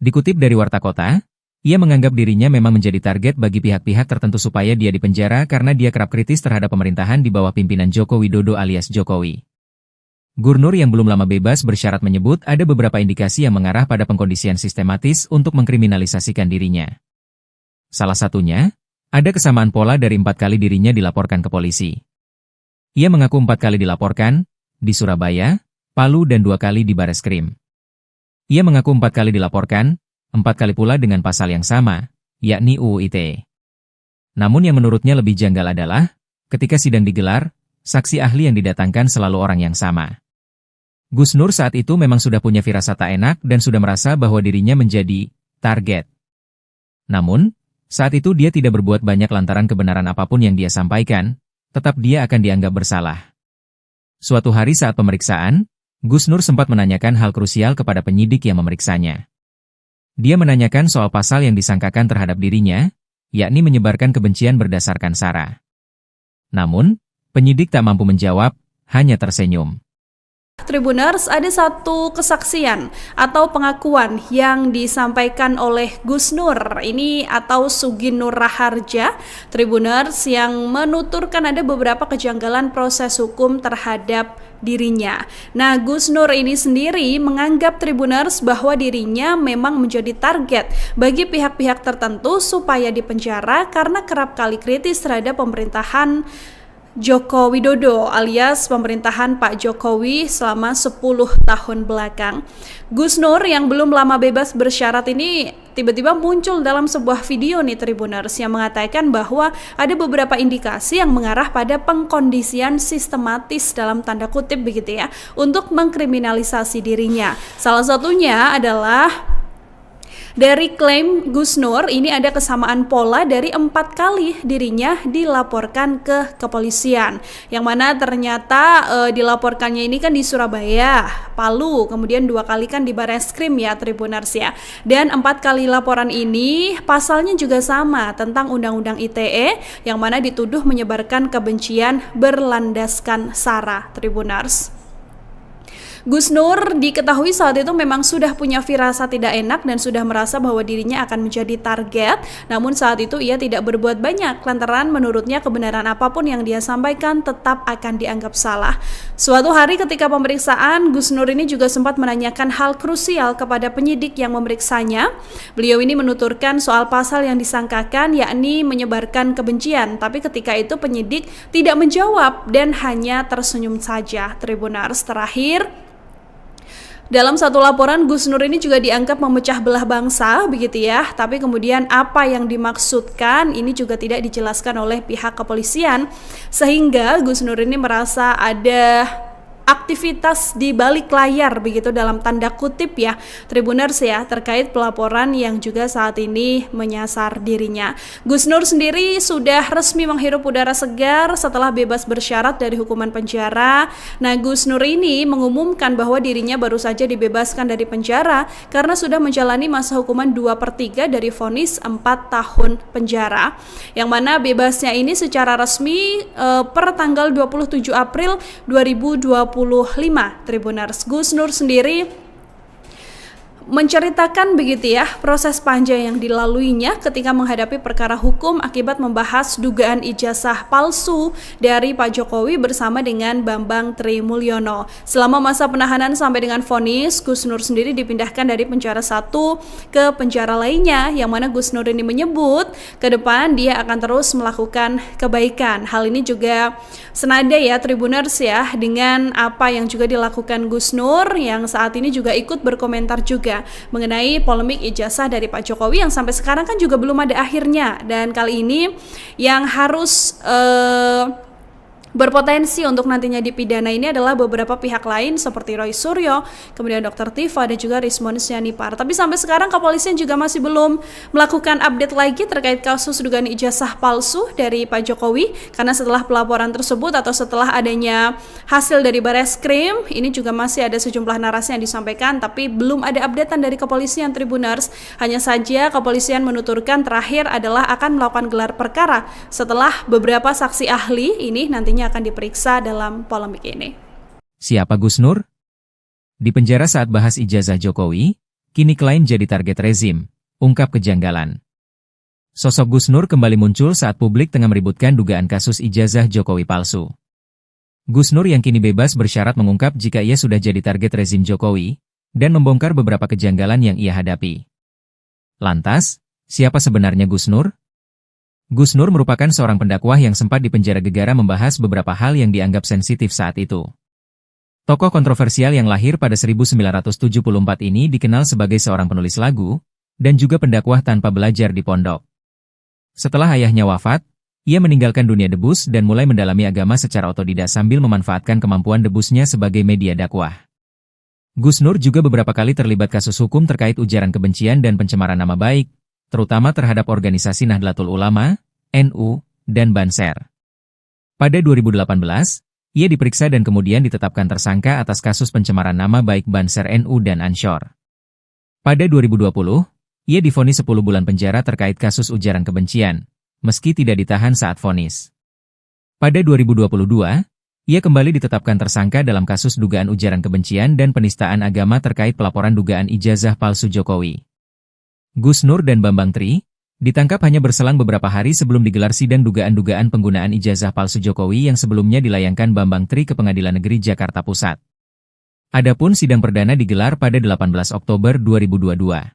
Dikutip dari Warta Kota, ia menganggap dirinya memang menjadi target bagi pihak-pihak tertentu supaya dia dipenjara karena dia kerap kritis terhadap pemerintahan di bawah pimpinan Joko Widodo alias Jokowi. Gurnur yang belum lama bebas bersyarat menyebut ada beberapa indikasi yang mengarah pada pengkondisian sistematis untuk mengkriminalisasikan dirinya. Salah satunya, ada kesamaan pola dari 4 kali dirinya dilaporkan ke polisi. Ia mengaku 4 kali dilaporkan, di Surabaya, Palu dan 2 kali di Bareskrim. Ia mengaku 4 kali dilaporkan, 4 kali pula dengan pasal yang sama, yakni UU ITE. Namun yang menurutnya lebih janggal adalah, ketika sidang digelar, saksi ahli yang didatangkan selalu orang yang sama. Gus Nur saat itu memang sudah punya firasat tak enak dan sudah merasa bahwa dirinya menjadi target. Namun, saat itu dia tidak berbuat banyak lantaran kebenaran apapun yang dia sampaikan, tetap dia akan dianggap bersalah. Suatu hari saat pemeriksaan, Gus Nur sempat menanyakan hal krusial kepada penyidik yang memeriksanya. Dia menanyakan soal pasal yang disangkakan terhadap dirinya, yakni menyebarkan kebencian berdasarkan sara. Namun, penyidik tak mampu menjawab, hanya tersenyum. Tribuners, ada satu kesaksian atau pengakuan yang disampaikan oleh Gus Nur ini atau Sugi Nur Raharja, Tribuners, yang menuturkan ada beberapa kejanggalan proses hukum terhadap dirinya. Nah, Gus Nur ini sendiri menganggap Tribuners bahwa dirinya memang menjadi target bagi pihak-pihak tertentu supaya dipenjara karena kerap kali kritis terhadap pemerintahan Joko Widodo alias pemerintahan Pak Jokowi selama 10 tahun belakang. Gus Nur yang belum lama bebas bersyarat ini tiba-tiba muncul dalam sebuah video nih Tribuners yang mengatakan bahwa ada beberapa indikasi yang mengarah pada pengkondisian sistematis dalam tanda kutip begitu ya untuk mengkriminalisasi dirinya. Salah satunya adalah dari klaim Gus Nur ini ada kesamaan pola dari 4 kali dirinya dilaporkan ke kepolisian. Yang mana ternyata dilaporkannya ini kan di Surabaya, Palu, kemudian 2 kali kan di Bareskrim ya Tribuners ya. Dan 4 kali laporan ini pasalnya juga sama tentang Undang-Undang ITE yang mana dituduh menyebarkan kebencian berlandaskan sara Tribuners. Gus Nur diketahui saat itu memang sudah punya firasat tidak enak dan sudah merasa bahwa dirinya akan menjadi target. Namun saat itu ia tidak berbuat banyak lantaran menurutnya kebenaran apapun yang dia sampaikan tetap akan dianggap salah. Suatu hari ketika pemeriksaan, Gus Nur ini juga sempat menanyakan hal krusial kepada penyidik yang memeriksanya. Beliau ini menuturkan soal pasal yang disangkakan yakni menyebarkan kebencian. Tapi ketika itu penyidik tidak menjawab dan hanya tersenyum saja. Tribuners, terakhir, dalam satu laporan, Gus Nur ini juga dianggap memecah belah bangsa, begitu ya. Tapi kemudian apa yang dimaksudkan ini juga tidak dijelaskan oleh pihak kepolisian. Sehingga Gus Nur ini merasa ada aktivitas di balik layar begitu dalam tanda kutip ya Tribuners ya terkait pelaporan yang juga saat ini menyasar dirinya. Gus Nur sendiri sudah resmi menghirup udara segar setelah bebas bersyarat dari hukuman penjara. Nah, Gus Nur ini mengumumkan bahwa dirinya baru saja dibebaskan dari penjara karena sudah menjalani masa hukuman 2/3 dari vonis 4 tahun penjara. Yang mana bebasnya ini secara resmi per tanggal 27 April 2025 Tribuners. Gus Nur sendiri menceritakan begitu ya proses panjang yang dilaluinya ketika menghadapi perkara hukum akibat membahas dugaan ijazah palsu dari Pak Jokowi bersama dengan Bambang Trimulyono. Selama masa penahanan sampai dengan vonis, Gus Nur sendiri dipindahkan dari penjara satu ke penjara lainnya, yang mana Gus Nur ini menyebut ke depan dia akan terus melakukan kebaikan. Hal ini juga senada ya Tribuners ya dengan apa yang juga dilakukan Gus Nur yang saat ini juga ikut berkomentar juga mengenai polemik ijazah dari Pak Jokowi yang sampai sekarang kan juga belum ada akhirnya, dan kali ini yang harus berpotensi untuk nantinya dipidana ini adalah beberapa pihak lain seperti Roy Suryo, kemudian Dr. Tifa dan juga Rismon Sianipar. Tapi sampai sekarang kepolisian juga masih belum melakukan update lagi terkait kasus dugaan ijazah palsu dari Pak Jokowi, karena setelah pelaporan tersebut atau setelah adanya hasil dari Bareskrim, ini juga masih ada sejumlah narasi yang disampaikan tapi belum ada updatean dari kepolisian Tribuners. Hanya saja kepolisian menuturkan terakhir adalah akan melakukan gelar perkara setelah beberapa saksi ahli ini nantinya akan diperiksa dalam polemik ini. Siapa Gus Nur? Di penjara saat bahas ijazah Jokowi, kini klien jadi target rezim, ungkap kejanggalan. Sosok Gus Nur kembali muncul saat publik tengah meributkan dugaan kasus ijazah Jokowi palsu. Gus Nur yang kini bebas bersyarat mengungkap jika ia sudah jadi target rezim Jokowi, dan membongkar beberapa kejanggalan yang ia hadapi. Lantas, siapa sebenarnya Gus Nur? Gus Nur merupakan seorang pendakwah yang sempat dipenjara gegara membahas beberapa hal yang dianggap sensitif saat itu. Tokoh kontroversial yang lahir pada 1974 ini dikenal sebagai seorang penulis lagu, dan juga pendakwah tanpa belajar di pondok. Setelah ayahnya wafat, ia meninggalkan dunia debus dan mulai mendalami agama secara otodidak sambil memanfaatkan kemampuan debusnya sebagai media dakwah. Gus Nur juga beberapa kali terlibat kasus hukum terkait ujaran kebencian dan pencemaran nama baik, terutama terhadap organisasi Nahdlatul Ulama, NU, dan Banser. Pada 2018, ia diperiksa dan kemudian ditetapkan tersangka atas kasus pencemaran nama baik Banser NU dan Ansor. Pada 2020, ia divonis 10 bulan penjara terkait kasus ujaran kebencian, meski tidak ditahan saat vonis. Pada 2022, ia kembali ditetapkan tersangka dalam kasus dugaan ujaran kebencian dan penistaan agama terkait pelaporan dugaan ijazah palsu Jokowi. Gus Nur dan Bambang Tri ditangkap hanya berselang beberapa hari sebelum digelar sidang dugaan-dugaan penggunaan ijazah palsu Jokowi yang sebelumnya dilayangkan Bambang Tri ke Pengadilan Negeri Jakarta Pusat. Adapun sidang perdana digelar pada 18 Oktober 2022.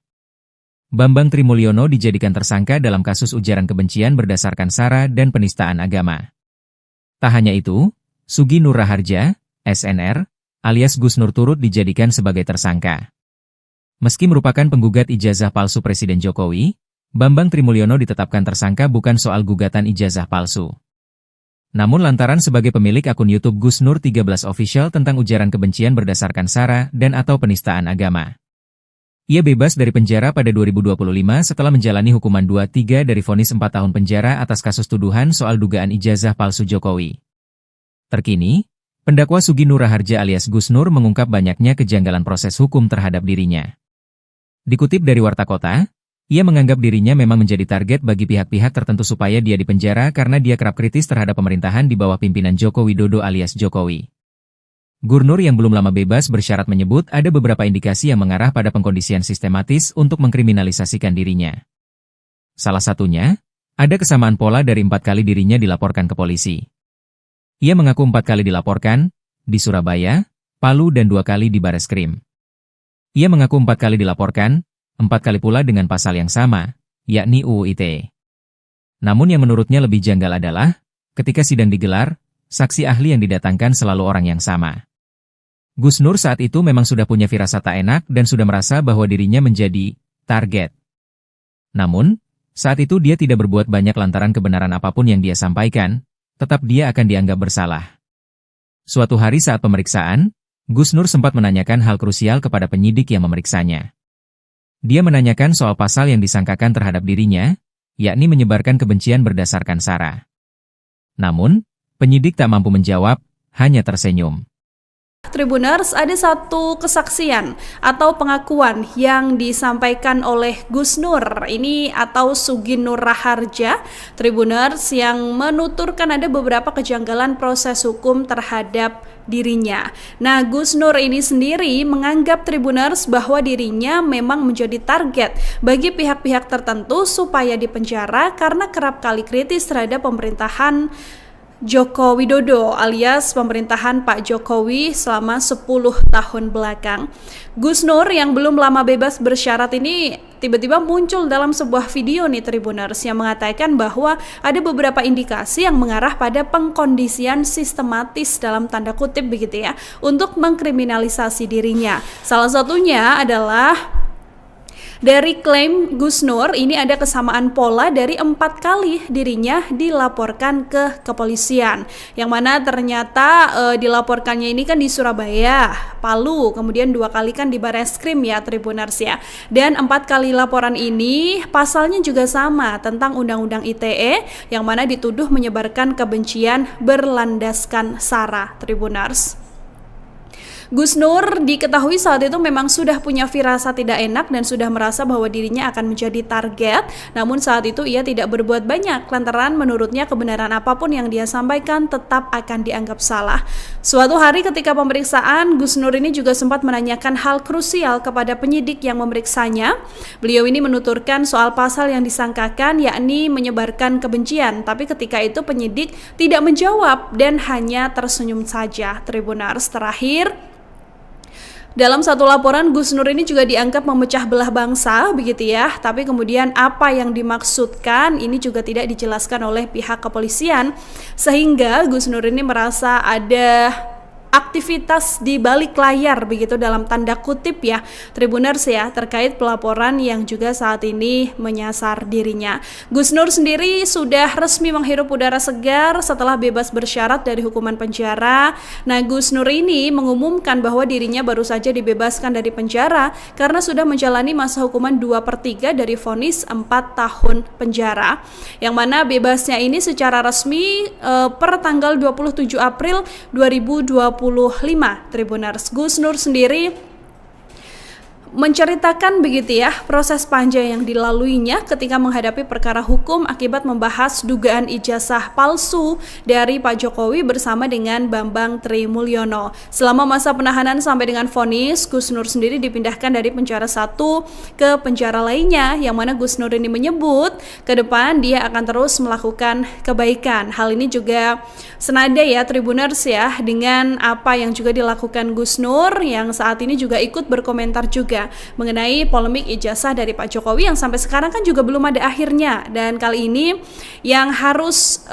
Bambang Trimulyono dijadikan tersangka dalam kasus ujaran kebencian berdasarkan sara dan penistaan agama. Tak hanya itu, Sugi Nur Raharja, SNR, alias Gus Nur turut dijadikan sebagai tersangka. Meski merupakan penggugat ijazah palsu Presiden Jokowi, Bambang Trimulyono ditetapkan tersangka bukan soal gugatan ijazah palsu. Namun lantaran sebagai pemilik akun YouTube Gus Nur 13 Official tentang ujaran kebencian berdasarkan sara dan atau penistaan agama. Ia bebas dari penjara pada 2025 setelah menjalani hukuman 2/3 dari vonis 4 tahun penjara atas kasus tuduhan soal dugaan ijazah palsu Jokowi. Terkini, pendakwa Sugi Nur Raharja alias Gus Nur mengungkap banyaknya kejanggalan proses hukum terhadap dirinya. Dikutip dari Warta Kota, ia menganggap dirinya memang menjadi target bagi pihak-pihak tertentu supaya dia dipenjara karena dia kerap kritis terhadap pemerintahan di bawah pimpinan Joko Widodo alias Jokowi. Gurnur yang belum lama bebas bersyarat menyebut ada beberapa indikasi yang mengarah pada pengkondisian sistematis untuk mengkriminalisasikan dirinya. Salah satunya, ada kesamaan pola dari 4 kali dirinya dilaporkan ke polisi. Ia mengaku 4 kali dilaporkan, di Surabaya, Palu dan 2 kali di Bareskrim. Ia mengaku 4 kali dilaporkan, 4 kali pula dengan pasal yang sama, yakni UU ITE. Namun yang menurutnya lebih janggal adalah, ketika sidang digelar, saksi ahli yang didatangkan selalu orang yang sama. Gus Nur saat itu memang sudah punya firasat tak enak dan sudah merasa bahwa dirinya menjadi target. Namun, saat itu dia tidak berbuat banyak lantaran kebenaran apapun yang dia sampaikan, tetap dia akan dianggap bersalah. Suatu hari saat pemeriksaan, Gus Nur sempat menanyakan hal krusial kepada penyidik yang memeriksanya. Dia menanyakan soal pasal yang disangkakan terhadap dirinya, yakni menyebarkan kebencian berdasarkan sara. Namun, penyidik tak mampu menjawab, hanya tersenyum. Tribuners, ada satu kesaksian atau pengakuan yang disampaikan oleh Gus Nur ini atau Sugi Nur Raharja, Tribuners, yang menuturkan ada beberapa kejanggalan proses hukum terhadap dirinya. Nah, Gus Nur ini sendiri menganggap Tribuners bahwa dirinya memang menjadi target bagi pihak-pihak tertentu supaya dipenjara karena kerap kali kritis terhadap pemerintahan Joko Widodo alias pemerintahan Pak Jokowi selama 10 tahun belakang. Gus Nur yang belum lama bebas bersyarat ini tiba-tiba muncul dalam sebuah video nih Tribuners yang mengatakan bahwa ada beberapa indikasi yang mengarah pada pengkondisian sistematis dalam tanda kutip begitu ya untuk mengkriminalisasi dirinya. Salah satunya adalah dari klaim Gus Nur ini ada kesamaan pola dari 4 kali dirinya dilaporkan ke kepolisian. Yang mana ternyata dilaporkannya ini kan di Surabaya, Palu, kemudian 2 kali kan di Bareskrim ya Tribuners ya. Dan 4 kali laporan ini pasalnya juga sama tentang Undang-Undang ITE yang mana dituduh menyebarkan kebencian berlandaskan SARA Tribuners. Gus Nur diketahui saat itu memang sudah punya firasat tidak enak dan sudah merasa bahwa dirinya akan menjadi target. Namun saat itu ia tidak berbuat banyak lantaran menurutnya kebenaran apapun yang dia sampaikan tetap akan dianggap salah. Suatu hari ketika pemeriksaan, Gus Nur ini juga sempat menanyakan hal krusial kepada penyidik yang memeriksanya. Beliau ini menuturkan soal pasal yang disangkakan yakni menyebarkan kebencian. Tapi ketika itu penyidik tidak menjawab dan hanya tersenyum saja. Tribuners, terakhir dalam satu laporan, Gus Nur ini juga dianggap memecah belah bangsa, begitu ya. Tapi kemudian apa yang dimaksudkan ini juga tidak dijelaskan oleh pihak kepolisian. Sehingga Gus Nur ini merasa ada aktivitas di balik layar begitu dalam tanda kutip ya Tribuners ya terkait pelaporan yang juga saat ini menyasar dirinya. Gus Nur sendiri sudah resmi menghirup udara segar setelah bebas bersyarat dari hukuman penjara. Nah, Gus Nur ini mengumumkan bahwa dirinya baru saja dibebaskan dari penjara karena sudah menjalani masa hukuman 2/3 dari vonis 4 tahun penjara. Yang mana bebasnya ini secara resmi per tanggal 27 April 2025 Tribuners. Gus Nur sendiri menceritakan begitu ya proses panjang yang dilaluinya ketika menghadapi perkara hukum akibat membahas dugaan ijazah palsu dari Pak Jokowi bersama dengan Bambang Trimulyono. Selama masa penahanan sampai dengan vonis, Gus Nur sendiri dipindahkan dari penjara satu ke penjara lainnya, yang mana Gus Nur ini menyebut ke depan dia akan terus melakukan kebaikan. Hal ini juga senada ya Tribuners ya dengan apa yang juga dilakukan Gus Nur yang saat ini juga ikut berkomentar juga mengenai polemik ijazah dari Pak Jokowi yang sampai sekarang kan juga belum ada akhirnya. Dan kali ini yang harus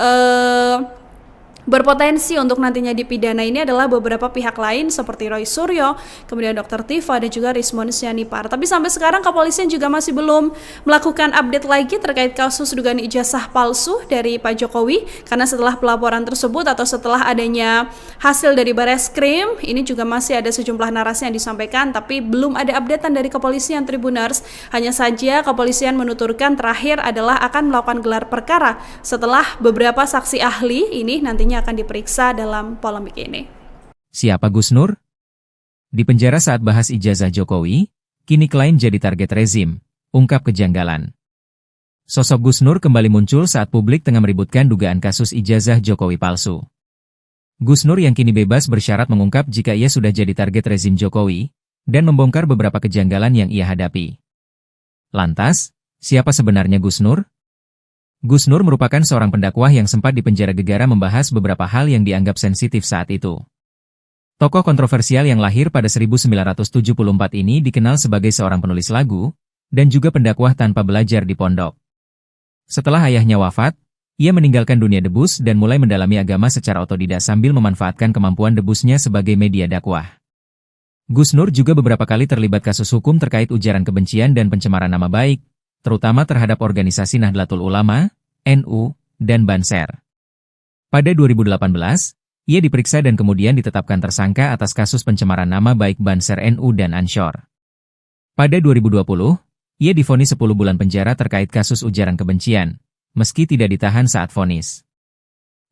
berpotensi untuk nantinya dipidana ini adalah beberapa pihak lain seperti Roy Suryo, kemudian Dr. Tifa dan juga Rismon Sianipar. Tapi sampai sekarang kepolisian juga masih belum melakukan update lagi terkait kasus dugaan ijazah palsu dari Pak Jokowi, karena setelah pelaporan tersebut atau setelah adanya hasil dari Bareskrim, ini juga masih ada sejumlah narasi yang disampaikan tapi belum ada updatean dari kepolisian Tribuners. Hanya saja kepolisian menuturkan terakhir adalah akan melakukan gelar perkara setelah beberapa saksi ahli ini nantinya akan diperiksa dalam polemik ini. Siapa Gus Nur? Di penjara saat bahas ijazah Jokowi, kini klien jadi target rezim, ungkap kejanggalan. Sosok Gus Nur kembali muncul saat publik tengah meributkan dugaan kasus ijazah Jokowi palsu. Gus Nur yang kini bebas bersyarat mengungkap jika ia sudah jadi target rezim Jokowi, dan membongkar beberapa kejanggalan yang ia hadapi. Lantas, siapa sebenarnya Gus Nur? Gus Nur merupakan seorang pendakwah yang sempat dipenjara gegara membahas beberapa hal yang dianggap sensitif saat itu. Tokoh kontroversial yang lahir pada 1974 ini dikenal sebagai seorang penulis lagu, dan juga pendakwah tanpa belajar di pondok. Setelah ayahnya wafat, ia meninggalkan dunia debus dan mulai mendalami agama secara otodidak sambil memanfaatkan kemampuan debusnya sebagai media dakwah. Gus Nur juga beberapa kali terlibat kasus hukum terkait ujaran kebencian dan pencemaran nama baik, terutama terhadap organisasi Nahdlatul Ulama, NU, dan Banser. Pada 2018, ia diperiksa dan kemudian ditetapkan tersangka atas kasus pencemaran nama baik Banser NU dan Ansor. Pada 2020, ia divonis 10 bulan penjara terkait kasus ujaran kebencian, meski tidak ditahan saat vonis.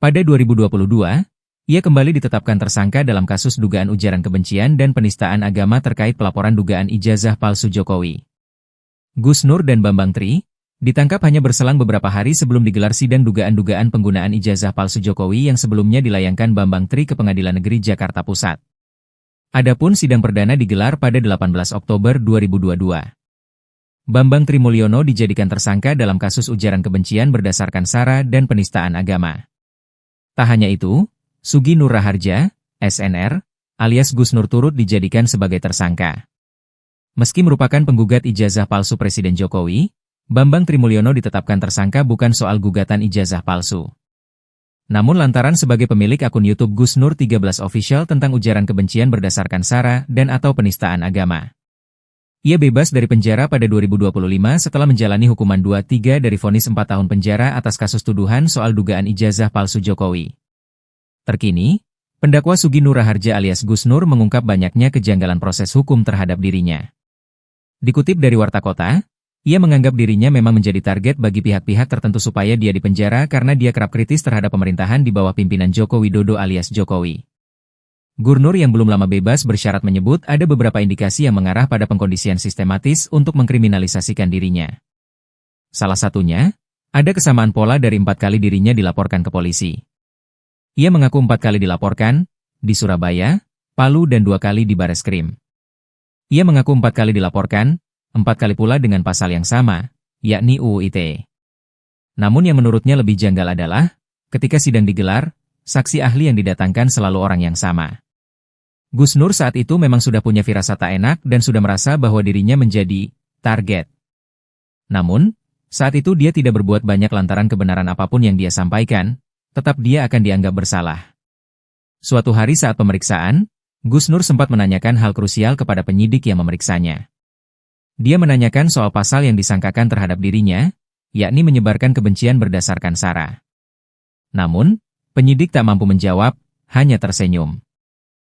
Pada 2022, ia kembali ditetapkan tersangka dalam kasus dugaan ujaran kebencian dan penistaan agama terkait pelaporan dugaan ijazah palsu Jokowi. Gus Nur dan Bambang Tri, Ditangkap hanya berselang beberapa hari sebelum digelar sidang dugaan-dugaan penggunaan ijazah palsu Jokowi yang sebelumnya dilayangkan Bambang Tri ke Pengadilan Negeri Jakarta Pusat. Adapun sidang perdana digelar pada 18 Oktober 2022. Bambang Tri Mulyono dijadikan tersangka dalam kasus ujaran kebencian berdasarkan sara dan penistaan agama. Tak hanya itu, Sugi Nur Raharja, SNR, alias Gus Nur turut dijadikan sebagai tersangka. Meski merupakan penggugat ijazah palsu Presiden Jokowi, Bambang Tri Mulyono ditetapkan tersangka bukan soal gugatan ijazah palsu. Namun lantaran sebagai pemilik akun YouTube Gus Nur 13 Official tentang ujaran kebencian berdasarkan sara dan atau penistaan agama. Ia bebas dari penjara pada 2025 setelah menjalani hukuman 2/3 dari vonis 4 tahun penjara atas kasus tuduhan soal dugaan ijazah palsu Jokowi. Terkini, pendakwa Sugi Nur Raharja alias Gus Nur mengungkap banyaknya kejanggalan proses hukum terhadap dirinya. Dikutip dari Warta Kota, ia menganggap dirinya memang menjadi target bagi pihak-pihak tertentu supaya dia dipenjara karena dia kerap kritis terhadap pemerintahan di bawah pimpinan Joko Widodo alias Jokowi. Gurnur yang belum lama bebas bersyarat menyebut ada beberapa indikasi yang mengarah pada pengkondisian sistematis untuk mengkriminalisasikan dirinya. Salah satunya, ada kesamaan pola dari 4 kali dirinya dilaporkan ke polisi. Ia mengaku 4 kali dilaporkan, di Surabaya, Palu dan 2 kali di Bareskrim. Ia mengaku 4 kali dilaporkan, 4 kali pula dengan pasal yang sama, yakni UU ITE. Namun yang menurutnya lebih janggal adalah, ketika sidang digelar, saksi ahli yang didatangkan selalu orang yang sama. Gus Nur saat itu memang sudah punya firasat tak enak dan sudah merasa bahwa dirinya menjadi target. Namun, saat itu dia tidak berbuat banyak lantaran kebenaran apapun yang dia sampaikan, tetap dia akan dianggap bersalah. Suatu hari saat pemeriksaan, Gus Nur sempat menanyakan hal krusial kepada penyidik yang memeriksanya. Dia menanyakan soal pasal yang disangkakan terhadap dirinya, yakni menyebarkan kebencian berdasarkan sara. Namun, penyidik tak mampu menjawab, hanya tersenyum.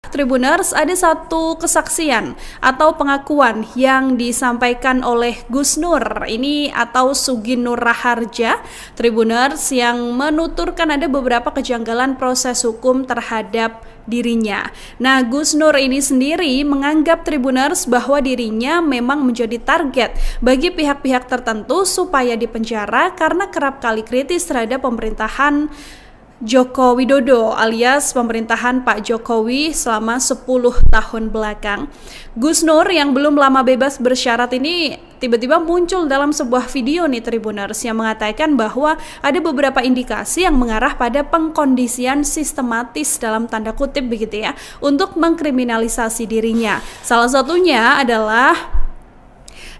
Tribuners, ada satu kesaksian atau pengakuan yang disampaikan oleh Gus Nur ini atau Sugi Nur Raharja, Tribuners, yang menuturkan ada beberapa kejanggalan proses hukum terhadap dirinya. Nah, Gus Nur ini sendiri menganggap Tribuners bahwa dirinya memang menjadi target bagi pihak-pihak tertentu supaya dipenjara karena kerap kali kritis terhadap pemerintahan Joko Widodo alias pemerintahan Pak Jokowi selama 10 tahun belakang. Gus Nur yang belum lama bebas bersyarat ini tiba-tiba muncul dalam sebuah video nih Tribuners yang mengatakan bahwa ada beberapa indikasi yang mengarah pada pengkondisian sistematis dalam tanda kutip begitu ya untuk mengkriminalisasi dirinya. Salah satunya adalah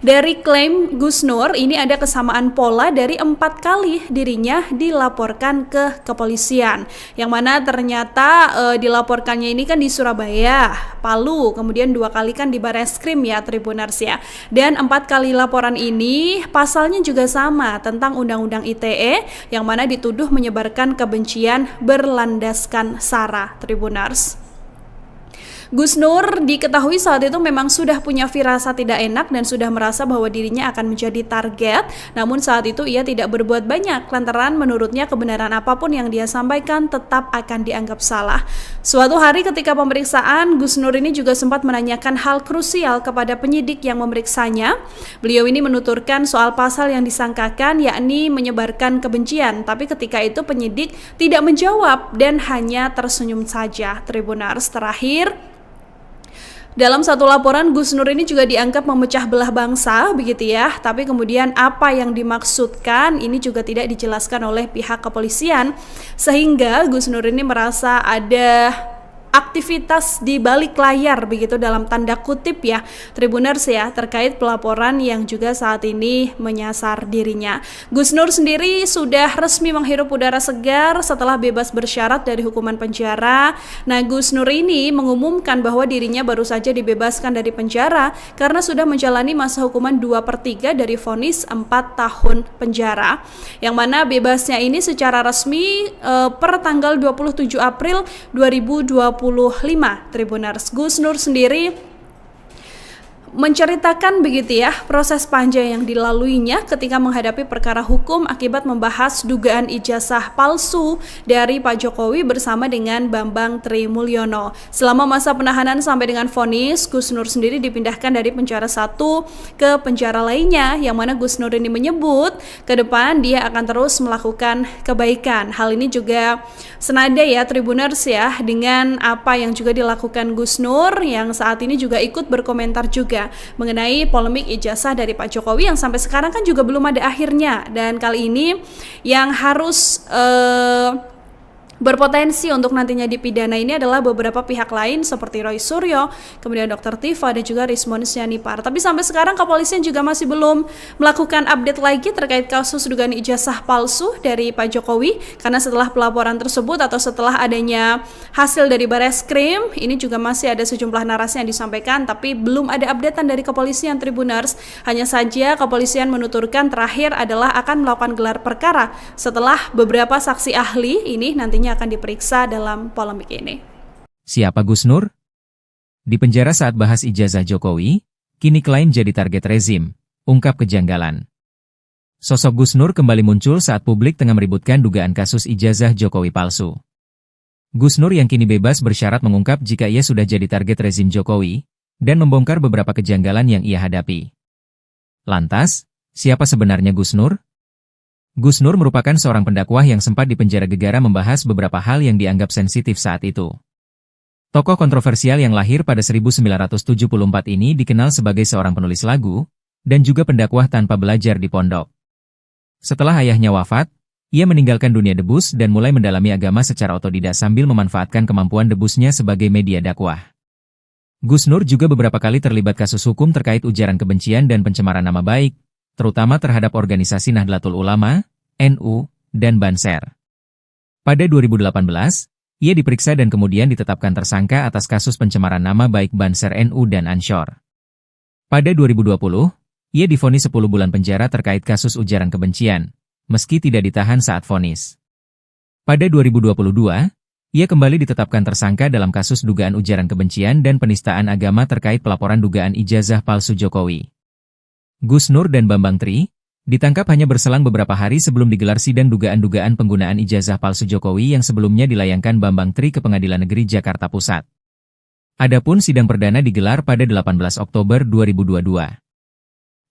dari klaim Gus Nur, ini ada kesamaan pola dari 4 kali dirinya dilaporkan ke kepolisian. Yang mana ternyata dilaporkannya ini kan di Surabaya, Palu, kemudian 2 kali kan di Bareskrim ya Tribuners ya. Dan 4 kali laporan ini pasalnya juga sama tentang Undang-Undang ITE yang mana dituduh menyebarkan kebencian berlandaskan sara Tribuners. Gus Nur diketahui saat itu memang sudah punya firasat tidak enak dan sudah merasa bahwa dirinya akan menjadi target. Namun saat itu ia tidak berbuat banyak lantaran menurutnya kebenaran apapun yang dia sampaikan tetap akan dianggap salah. Suatu hari ketika pemeriksaan, Gus Nur ini juga sempat menanyakan hal krusial kepada penyidik yang memeriksanya. Beliau ini menuturkan soal pasal yang disangkakan yakni menyebarkan kebencian. Tapi ketika itu penyidik tidak menjawab dan hanya tersenyum saja. Tribuners, terakhir, dalam satu laporan, Gus Nur ini juga dianggap memecah belah bangsa, begitu ya. Tapi kemudian apa yang dimaksudkan ini juga tidak dijelaskan oleh pihak kepolisian. Sehingga Gus Nur ini merasa ada aktivitas di balik layar begitu dalam tanda kutip ya Tribuners ya terkait pelaporan yang juga saat ini menyasar dirinya. Gus Nur sendiri sudah resmi menghirup udara segar setelah bebas bersyarat dari hukuman penjara. Nah, Gus Nur ini mengumumkan bahwa dirinya baru saja dibebaskan dari penjara karena sudah menjalani masa hukuman 2/3 dari vonis 4 tahun penjara. Yang mana bebasnya ini secara resmi per tanggal 27 April 2025 Tribuners. Gus Nur sendiri menceritakan begitu ya proses panjang yang dilaluinya ketika menghadapi perkara hukum akibat membahas dugaan ijazah palsu dari Pak Jokowi bersama dengan Bambang Trimulyono. Selama masa penahanan sampai dengan vonis, Gus Nur sendiri dipindahkan dari penjara satu ke penjara lainnya, yang mana Gus Nur ini menyebut ke depan dia akan terus melakukan kebaikan. Hal ini juga senada ya Tribuners ya dengan apa yang juga dilakukan Gus Nur yang saat ini juga ikut berkomentar juga mengenai polemik ijazah dari Pak Jokowi yang sampai sekarang kan juga belum ada akhirnya, dan kali ini yang harus berpotensi untuk nantinya dipidana ini adalah beberapa pihak lain seperti Roy Suryo, kemudian Dr. Tifa dan juga Rismon Sianipar. Tapi sampai sekarang kepolisian juga masih belum melakukan update lagi terkait kasus dugaan ijazah palsu dari Pak Jokowi, karena setelah pelaporan tersebut atau setelah adanya hasil dari Bareskrim, ini juga masih ada sejumlah narasi yang disampaikan tapi belum ada updatean dari kepolisian Tribuners. Hanya saja kepolisian menuturkan terakhir adalah akan melakukan gelar perkara setelah beberapa saksi ahli ini nantinya akan diperiksa dalam polemik ini. Siapa Gus Nur? Di penjara saat bahas ijazah Jokowi, kini klien jadi target rezim, ungkap kejanggalan. Sosok Gus Nur kembali muncul saat publik tengah meributkan dugaan kasus ijazah Jokowi palsu. Gus Nur yang kini bebas bersyarat mengungkap jika ia sudah jadi target rezim Jokowi, dan membongkar beberapa kejanggalan yang ia hadapi. Lantas, siapa sebenarnya Gus Nur? Gus Nur merupakan seorang pendakwah yang sempat dipenjara gegara membahas beberapa hal yang dianggap sensitif saat itu. Tokoh kontroversial yang lahir pada 1974 ini dikenal sebagai seorang penulis lagu, dan juga pendakwah tanpa belajar di pondok. Setelah ayahnya wafat, ia meninggalkan dunia debus dan mulai mendalami agama secara otodidak sambil memanfaatkan kemampuan debusnya sebagai media dakwah. Gus Nur juga beberapa kali terlibat kasus hukum terkait ujaran kebencian dan pencemaran nama baik, terutama terhadap organisasi Nahdlatul Ulama, NU, dan Banser. Pada 2018, ia diperiksa dan kemudian ditetapkan tersangka atas kasus pencemaran nama baik Banser NU dan Ansor. Pada 2020, ia divonis 10 bulan penjara terkait kasus ujaran kebencian, meski tidak ditahan saat vonis. Pada 2022, ia kembali ditetapkan tersangka dalam kasus dugaan ujaran kebencian dan penistaan agama terkait pelaporan dugaan ijazah palsu Jokowi. Gus Nur dan Bambang Tri ditangkap hanya berselang beberapa hari sebelum digelar sidang dugaan-dugaan penggunaan ijazah palsu Jokowi yang sebelumnya dilayangkan Bambang Tri ke Pengadilan Negeri Jakarta Pusat. Adapun sidang perdana digelar pada 18 Oktober 2022.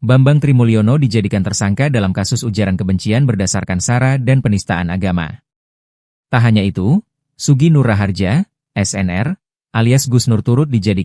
Bambang Trimulyono dijadikan tersangka dalam kasus ujaran kebencian berdasarkan sara dan penistaan agama. Tak hanya itu, Sugi Nur Raharja, SNR, alias Gus Nur turut dijadikan